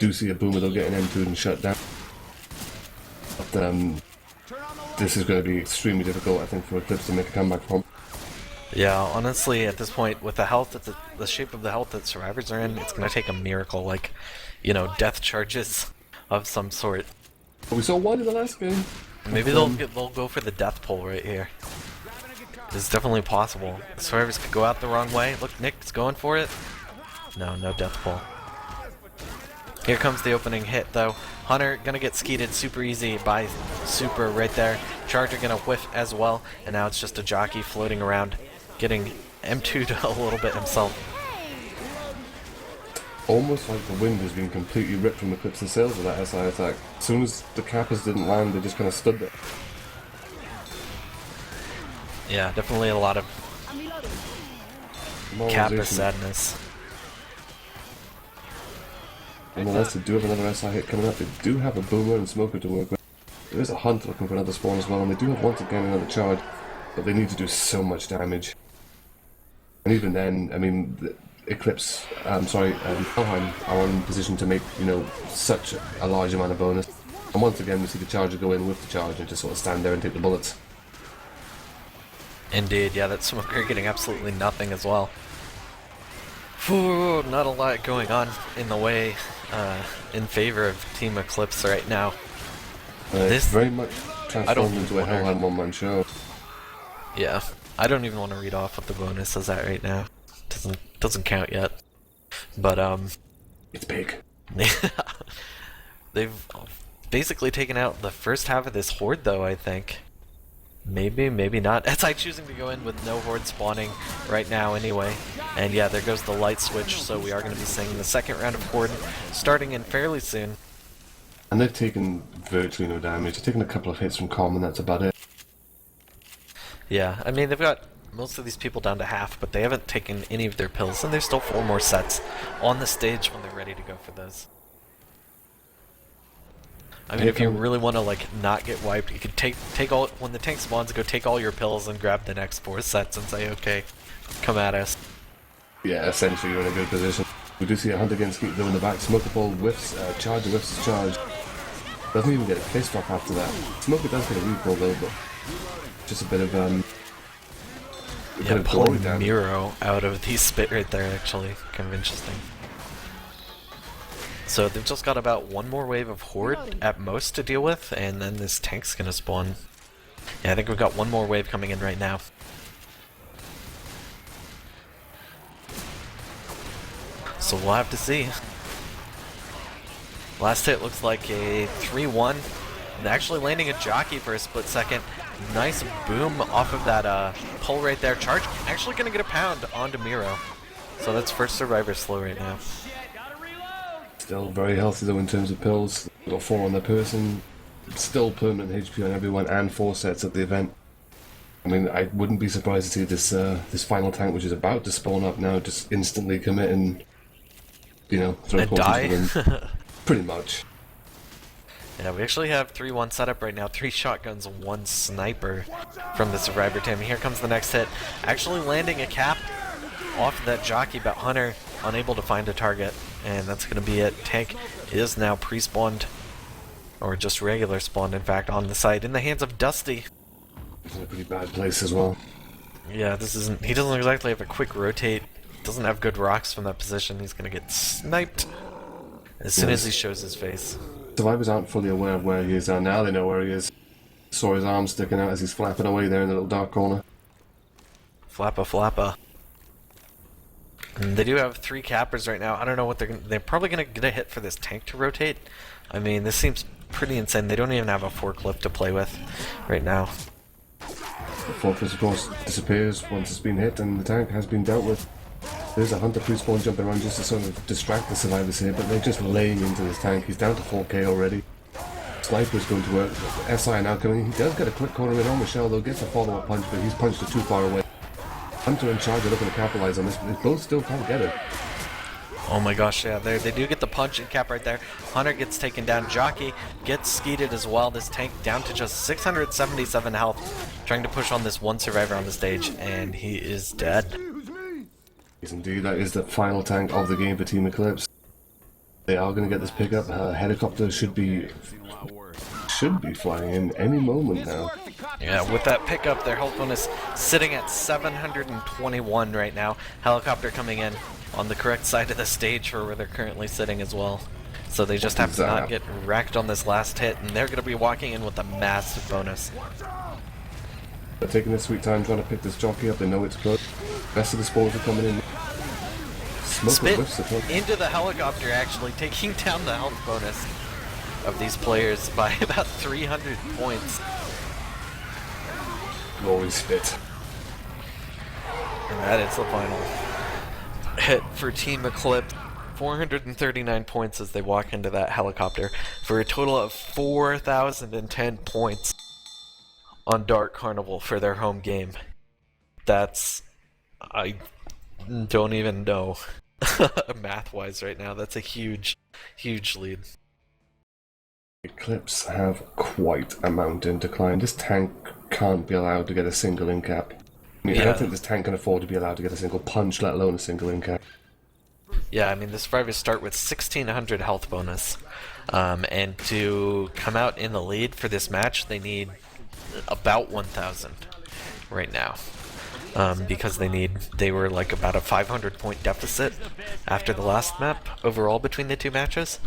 Do see a Boomer though getting M2'd and shut down. But this is going to be extremely difficult, I think, for Eclipse to make a comeback from. Yeah, honestly, at this point, with the health that the shape of the health that survivors are in, it's gonna take a miracle, like, you know, death charges of some sort. But we saw one in the last game. Maybe they'll go for the death pull right here. It's definitely possible. The survivors could go out the wrong way. Look, Nick's going for it. No death pull. Here comes the opening hit, though. Hunter gonna get skeeted super easy by Super right there. Charger gonna whiff as well, and now it's just a Jockey floating around, getting M2'd a little bit himself. Almost like the wind has been completely ripped from Eclipse's sails with that SI attack. As soon as the Kappas didn't land, they just kind of stood there. Yeah, definitely a lot of Kappa sadness. Nonetheless, they do have another SI hit coming up. They do have a Boomer and Smoker to work with. There is a Hunt looking for another spawn as well, and they do have once again another charge, but they need to do so much damage. And even then, I mean, Helheim are in position to make, you know, such a large amount of bonus. And once again, we see the Charger go in with the charge and just sort of stand there and take the bullets. Indeed, yeah, that Smoker getting absolutely nothing as well. Whew, not a lot going on in the way, in favor of Team Eclipse right now. It's very much transformed into a Helheim one-man show. Yeah, I don't even want to read off what the bonus is at right now. Doesn't count yet. But It's big. They've basically taken out the first half of this horde, though, I think. Maybe, maybe not. SI choosing to go in with no horde spawning right now anyway. And yeah, there goes the light switch, so we are going to be seeing the second round of horde starting in fairly soon. And they've taken virtually no damage. They've taken a couple of hits from Com, and that's about it. Yeah, I mean, they've got most of these people down to half, but they haven't taken any of their pills, and there's still 4 more sets on the stage when they're ready to go for those. I mean, if you really want to like not get wiped, you could take all when the tank spawns, go take all your pills and grab the next 4 sets and say, okay, come at us. Yeah, essentially you're in a good position. We do see a Hunter getting Skeet though in the back. Smoker ball whiffs, charge whiffs his charge. Doesn't even get a fist off after that. Smoker does get a recall though, but just a bit of Yeah, glory pulling down. Miro out of the spit right there, actually, kind of interesting. So they've just got about one more wave of Horde at most to deal with, and then this tank's gonna spawn. Yeah, I think we've got one more wave coming in right now. So we'll have to see. Last hit looks like a 3-1. And actually landing a jockey for a split second. Nice boom off of that pull right there. Charge actually gonna get a pound onto Miro. So that's first survivor slow right now. Still very healthy though in terms of pills. Got 4 on the person. Still permanent HP on everyone and 4 sets at the event. I mean, I wouldn't be surprised to see this final tank, which is about to spawn up now, just instantly commit and, you know, throw And torches die. to them. Pretty much. Yeah, we actually have 3-1 set up right now. 3 shotguns, 1 sniper from the survivor team. Here comes the next hit. Actually landing a cap off of that jockey, but Hunter unable to find a target. And that's going to be it. Tank is now pre-spawned, or just regular spawned, in fact, on the side in the hands of Dusty. He's in a pretty bad place as well. Yeah, this isn't. He doesn't exactly have a quick rotate. Doesn't have good rocks from that position. He's going to get sniped as soon as he shows his face. Survivors aren't fully aware of where he is now. They know where he is. Saw his arm sticking out as he's flapping away there in the little dark corner. Flappa flappa. And they do have 3 cappers right now. I don't know what they're probably gonna get a hit for this tank to rotate. I mean, this seems pretty insane. They don't even have a forklift to play with right now. The fortress, of course, disappears once it's been hit and the tank has been dealt with. There's a Hunter pre-spawn jumping around just to sort of distract the survivors here, but they're just laying into this tank. He's down to 4k already. Sniper's going to work. SI now coming in. He does get a quick corner in on Michelle though, gets a follow-up punch, but he's punched it too far away. Hunter and Charge are looking to capitalize on this, but they both still can't get it. Oh my gosh, yeah, they do get the punch and cap right there. Hunter gets taken down. Jockey gets skeeted as well. This tank down to just 677 health, trying to push on this one survivor on the stage, and he is dead. Yes, indeed, that is the final tank of the game for Team Eclipse. They are going to get this pickup. Helicopter should be flying in any moment now. Yeah, with that pickup, their health bonus sitting at 721 right now. Helicopter coming in on the correct side of the stage for where they're currently sitting as well. So they just have to not get wrecked on this last hit, and they're going to be walking in with a massive bonus. They're taking their sweet time trying to pick this jockey up. They know it's good. Rest of the spawns are coming in. Spit into the helicopter, actually taking down the health bonus of these players by about 300 points. Glory Spit. And that is the final hit for Team Eclipse. 439 points as they walk into that helicopter for a total of 4,010 points on Dark Carnival for their home game. That's... I don't even know math-wise right now. That's a huge, huge lead. Eclipse have quite a mountain to climb. This tank can't be allowed to get a single in-cap. I mean, I don't think this tank can afford to be allowed to get a single punch, let alone a single in-cap. Yeah, I mean, the survivors start with 1,600 health bonus. And to come out in the lead for this match, they need about 1,000 right now. Because they were like about a 500 point deficit after the last map overall between the 2 matches.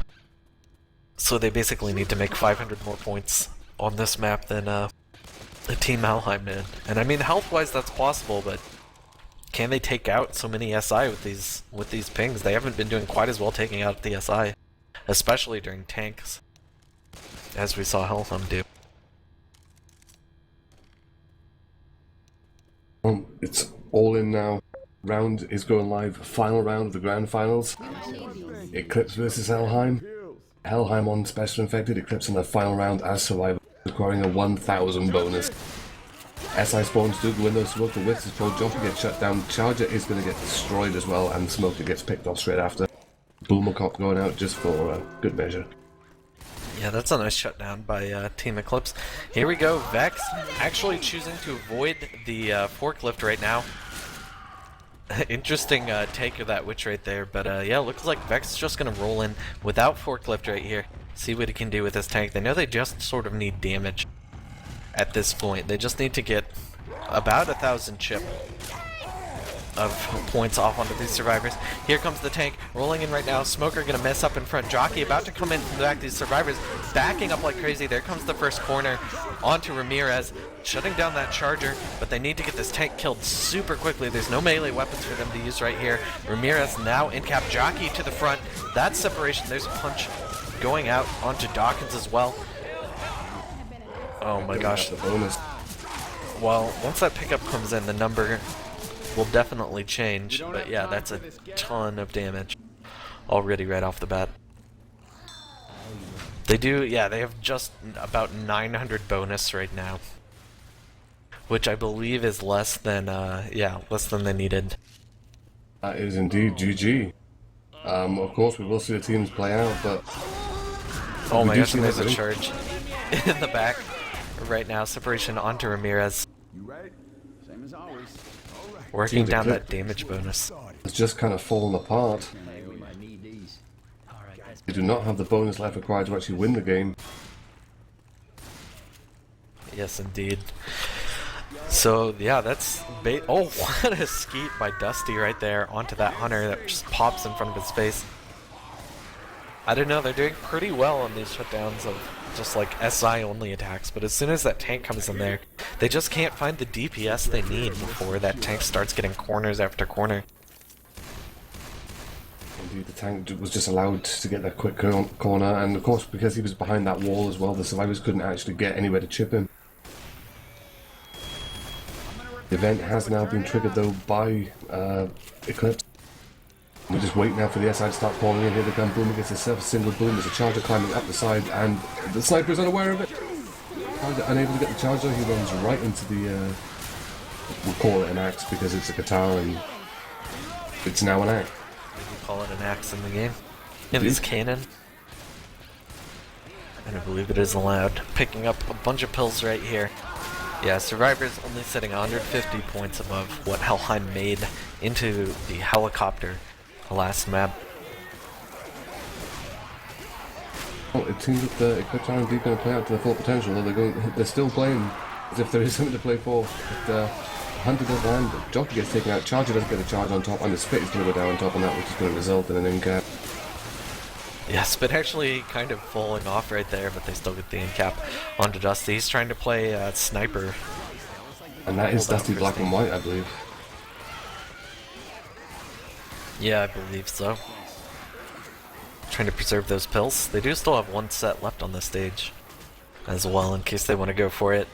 So they basically need to make 500 more points on this map than Team Helheim did. And I mean, health-wise that's possible, but can they take out so many SI with these pings? They haven't been doing quite as well taking out the SI, especially during tanks, as we saw Helheim do. It's all in now. Round is going live. Final round of the grand finals. Eclipse versus Helheim. Helheim on Special Infected. Eclipse in the final round as survivor, requiring a 1,000 bonus. SI spawns do go in those smoke. The Whiffs is pulled. Jockey gets shut down. Charger is going to get destroyed as well, and Smoker gets picked off straight after. Boomer Cop going out just for good measure. Yeah, that's a nice shutdown by Team Eclipse. Here we go, Vex actually choosing to avoid the forklift right now. Interesting take of that witch right there, but yeah, looks like Vex is just gonna roll in without forklift right here. See what he can do with this tank. They know they just sort of need damage at this point. They just need to get about 1,000 chip of points off onto these survivors. Here comes the tank rolling in right now. Smoker gonna mess up in front. Jockey about to come in from the back. These survivors backing up like crazy. There comes the first corner onto Ramirez, shutting down that charger, but they need to get this tank killed super quickly. There's no melee weapons for them to use right here. Ramirez now in cap. Jockey to the front. That's separation. There's a punch going out onto Dawkins as well. Oh my gosh. The bonus. Well, once that pickup comes in, the number will definitely change, but yeah, that's a ton of damage already right off the bat. They do, yeah, they have just about 900 bonus right now, which I believe is less than, yeah, less than they needed. That is indeed GG. Of course, we will see the teams play out, but... Oh my gosh, and there's a charge in the back right now. Separation onto Ramirez. You right? Same as always. All right. Working Teams down Eclipse. that damage bonus. It's just kind of fallen apart. Hey, we might need these. All right, guys. They do not have the bonus life required to actually win the game. Yes, indeed. So, yeah, that's... oh, what a skeet by Dusty right there onto that hunter that just pops in front of his face. I don't know, they're doing pretty well on these shutdowns of just like SI-only attacks, but as soon as that tank comes in there, they just can't find the DPS they need before that tank starts getting corners after corner. Indeed, the tank was just allowed to get that quick corner, and of course, because he was behind that wall as well, the survivors couldn't actually get anywhere to chip him. The event has now been triggered though by Eclipse. We just wait now for the SI to start falling in. Here they come. Boomer gets a single boom. There's a charger climbing up the side, and the sniper is unaware of it. Unable to get the charger, he runs right into the. We'll call it an axe because it's a guitar, and it's now an axe. You call it an axe in the game. It is canon. And I believe it is allowed. Picking up a bunch of pills right here. Yeah, Survivor's only sitting 150 points above what Helheim made into the helicopter the last map. Well, it seems that the Eclipse are indeed going to play out to their full potential, though they're still playing as if there is something to play for. But Hunter does land, Jockey gets taken out, Charger does get a charge on top, and the Spit is going to go down on top on that, which is going to result in an in-cap. Yeah, Spit actually kind of falling off right there, but they still get the in-cap onto Dusty. He's trying to play Sniper. And that is Hold on Dusty for Black Steve. and White, I believe. Yeah, I believe so. Trying to preserve those pills. They do still have one set left on the stage as well, in case they want to go for it.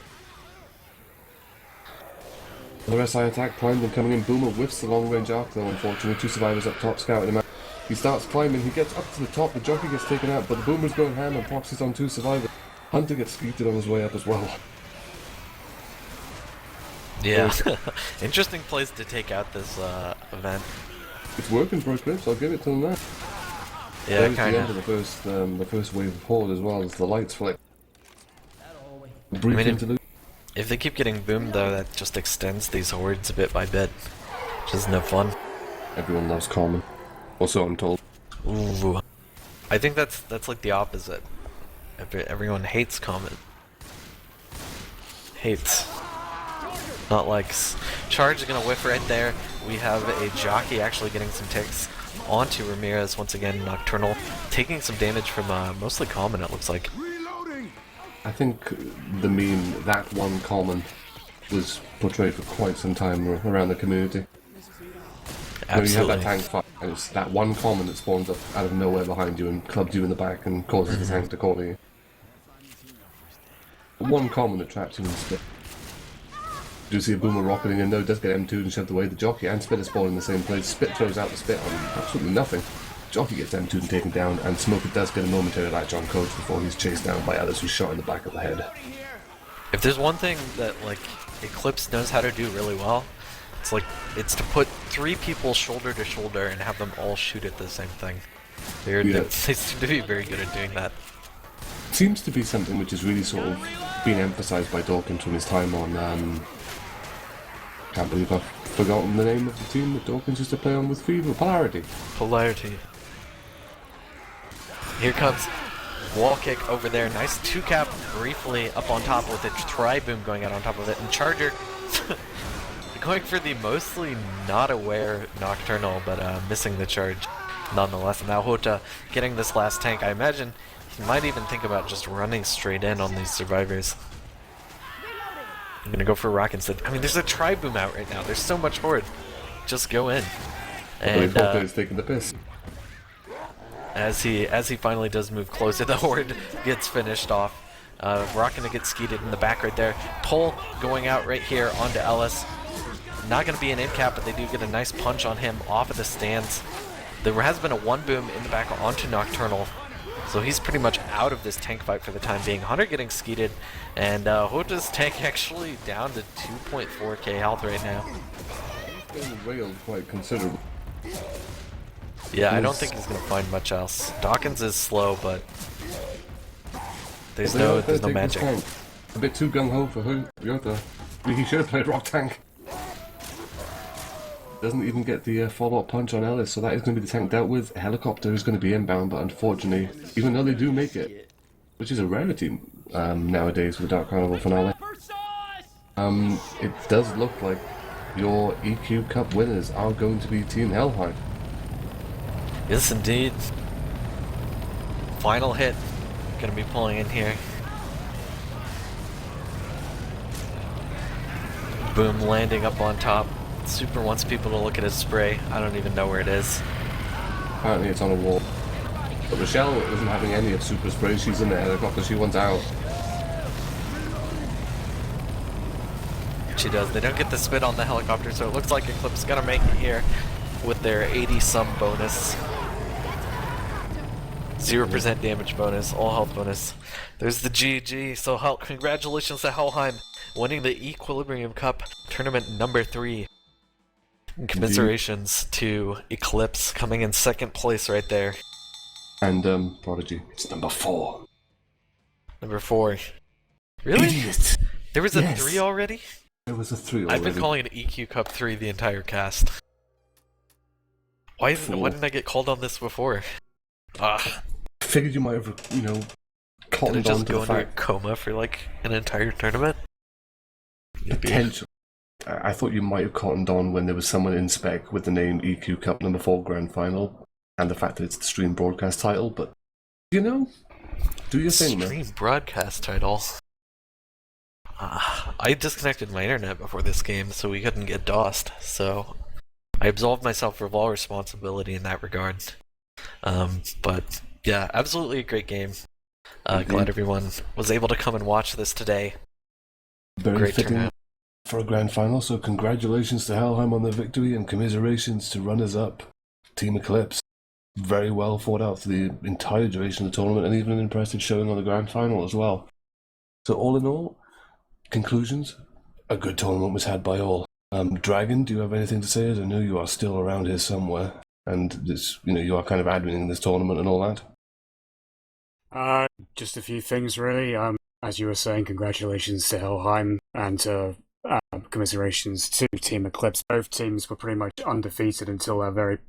The SI attack primed and coming in. Boomer whiffs the long-range arc, though, unfortunately. Two survivors up top scouting him out. He starts climbing, he gets up to the top, the Jockey gets taken out, but the Boomer's going ham and proxies on two survivors. Hunter gets skeeted on his way up as well. Yeah, interesting place to take out this event. It's working for Eclipse, I'll give it to them that. Yeah, There's kind the end of of. the first wave of Horde as well, as the lights flick. Brief I mean, interlude. If they keep getting boomed, though, that just extends these hordes bit by bit, which is no fun. Everyone loves Common. Or so I'm told. Ooh, I think that's like the opposite. Everyone hates Comet. Hates. Not likes. Charge is gonna whiff right there. We have a Jockey actually getting some ticks onto Ramirez once again. Nocturnal taking some damage from mostly Common, it looks like. I think the meme, that one Common, was portrayed for quite some time around the community. Absolutely. You have that tank fight, and it's that one Common that spawns up out of nowhere behind you and clubs you in the back and causes the tank to corner you. One Common that traps you in Spit. You do see a Boomer rocketing in though, does get M2'd and shoved away. The Jockey and Spit are spawned in the same place. Spit throws out the Spit on absolutely nothing. Jockey gets M2'd and taken down, and Smoker does get a momentary latch on Coach before he's chased down by others who's shot in the back of the head. If there's one thing that like Eclipse knows how to do really well, it's to put three people shoulder to shoulder and have them all shoot at the same thing. They seem to be very good at doing that. seems to be something which is really sort of been emphasised by Dawkins from his time on. Can't believe I've forgotten the name of the team that Dawkins used to play on with Fever. Polarity. Polarity. Here comes wall kick over there. Nice 2-cap briefly up on top with it. Tri-boom going out on top of it. And Charger going for the mostly not aware Nocturnal, but missing the charge nonetheless. And now Hota getting this last tank. I imagine he might even think about just running straight in on these survivors. I'm gonna go for Rock instead. I mean, there's a Tri-boom out right now. There's so much horde. Just go in. And Hota taking the piss. As he finally does move closer, the horde gets finished off. Rock gonna get skeeted in the back right there. Toll going out right here onto Ellis. Not gonna be an end cap, but they do get a nice punch on him off of the stands. There has been a 1-boom in the back onto Nocturnal, so he's pretty much out of this tank fight for the time being. Hunter getting skeeted, and Hota's tank actually down to 2.4k health right now. He's been railed quite considerable. Yeah, I don't think he's gonna find much else. Dawkins is slow, but there's no magic. A bit too gung-ho for Hota. He should have played Rock Tank. Doesn't even get the follow-up punch on Ellis, so that is going to be the tank dealt with. A helicopter is going to be inbound, but unfortunately, even though they do make it, which is a rarity nowadays with Dark Carnival finale, it does look like your EQ Cup winners are going to be Team Helheim. Yes, indeed. Final hit. Gonna be pulling in here. Boom landing up on top. Super wants people to look at his spray. I don't even know where it is. Apparently it's on a wall. But Rochelle isn't having any of Super spray. She's in the helicopter. She wants out. She does. They don't get the spit on the helicopter, so it looks like Eclipse gonna make it here with their 80-some bonus. 0% damage bonus, all health bonus. There's the GG. So congratulations to Helheim winning the Equilibrium Cup tournament number 3. And commiserations to Eclipse coming in 2nd place right there. And Prodigy, it's number 4. Number 4. Really? Idiot. There was a 3 already? There was a 3 already. I've been calling it EQ Cup 3 the entire cast. Why didn't I get called on this before? Ah. I figured you might have, cottoned on to the fact. Did it just go into a coma for like an entire tournament? Potential. I thought you might have cottoned on when there was someone in spec with the name EQ Cup number 4 Grand Final, and the fact that it's the stream broadcast title, but, do your thing, man. Stream broadcast title? I disconnected my internet before this game, so we couldn't get DOSed, so I absolved myself of all responsibility in that regard. But, yeah, absolutely a great game. Glad everyone was able to come and watch this today. Very great fitting turnout for a grand final, so congratulations to Helheim on their victory and commiserations to runners-up Team Eclipse. Very well fought out for the entire duration of the tournament, and even an impressive showing on the grand final as well. So all in all, conclusions, a good tournament was had by all. Dragon, do you have anything to say? As I know you are still around here somewhere, and this, you are kind of adminning this tournament and all that. Just a few things really. As you were saying, congratulations to Helheim and commiserations to Team Eclipse. Both teams were pretty much undefeated until that very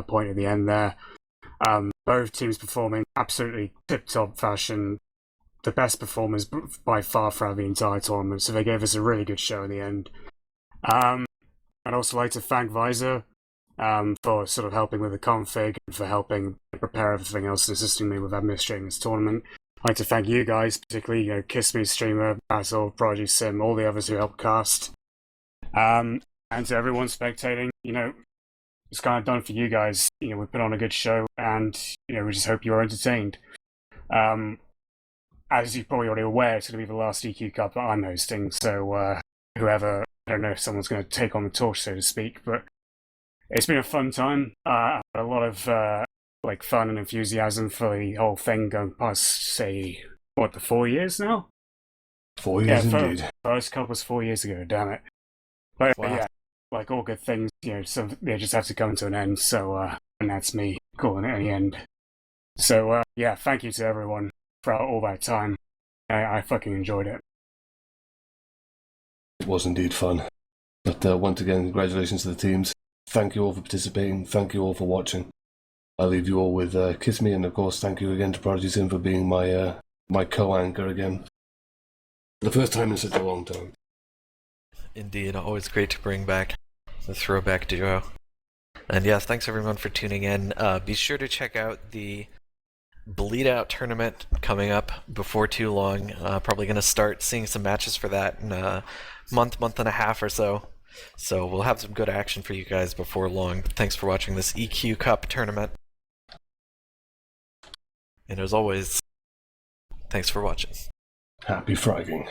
point at the end there. Both teams performing absolutely tip-top fashion. The best performers by far throughout the entire tournament, so they gave us a really good show in the end. I'd also like to thank Visor for sort of helping with the config and for helping prepare everything else and assisting me with administrating this tournament. I'd like to thank you guys, particularly Kiss Me Streamer, Basil, Prodigy Sim, all the others who helped cast. And to everyone spectating, it's kind of done for you guys. We put on a good show, and we just hope you are entertained. As you're probably already aware, it's going to be the last EQ Cup that I'm hosting, so whoever, I don't know if someone's going to take on the torch, so to speak, but it's been a fun time. I had a lot of fun and enthusiasm for the whole thing going past, say, the 4 years now? 4 years indeed. First Cup was 4 years ago, damn it. But wow. Yeah, like all good things, they just have to come to an end, so, and that's me calling it the end. So, thank you to everyone. throughout all that time. I fucking enjoyed it. It was indeed fun. But once again, congratulations to the teams. Thank you all for participating. Thank you all for watching. I leave you all with Kiss Me, and of course, thank you again to Prodigy Sin for being my co-anchor again. For the first time in such a long time. Indeed, always great to bring back the throwback duo. And yes, thanks everyone for tuning in. Be sure to check out the Bleed Out tournament coming up before too long. Probably going to start seeing some matches for that in a month and a half or so. So we'll have some good action for you guys before long. Thanks for watching this EQ Cup tournament. And as always, thanks for watching. Happy fragging.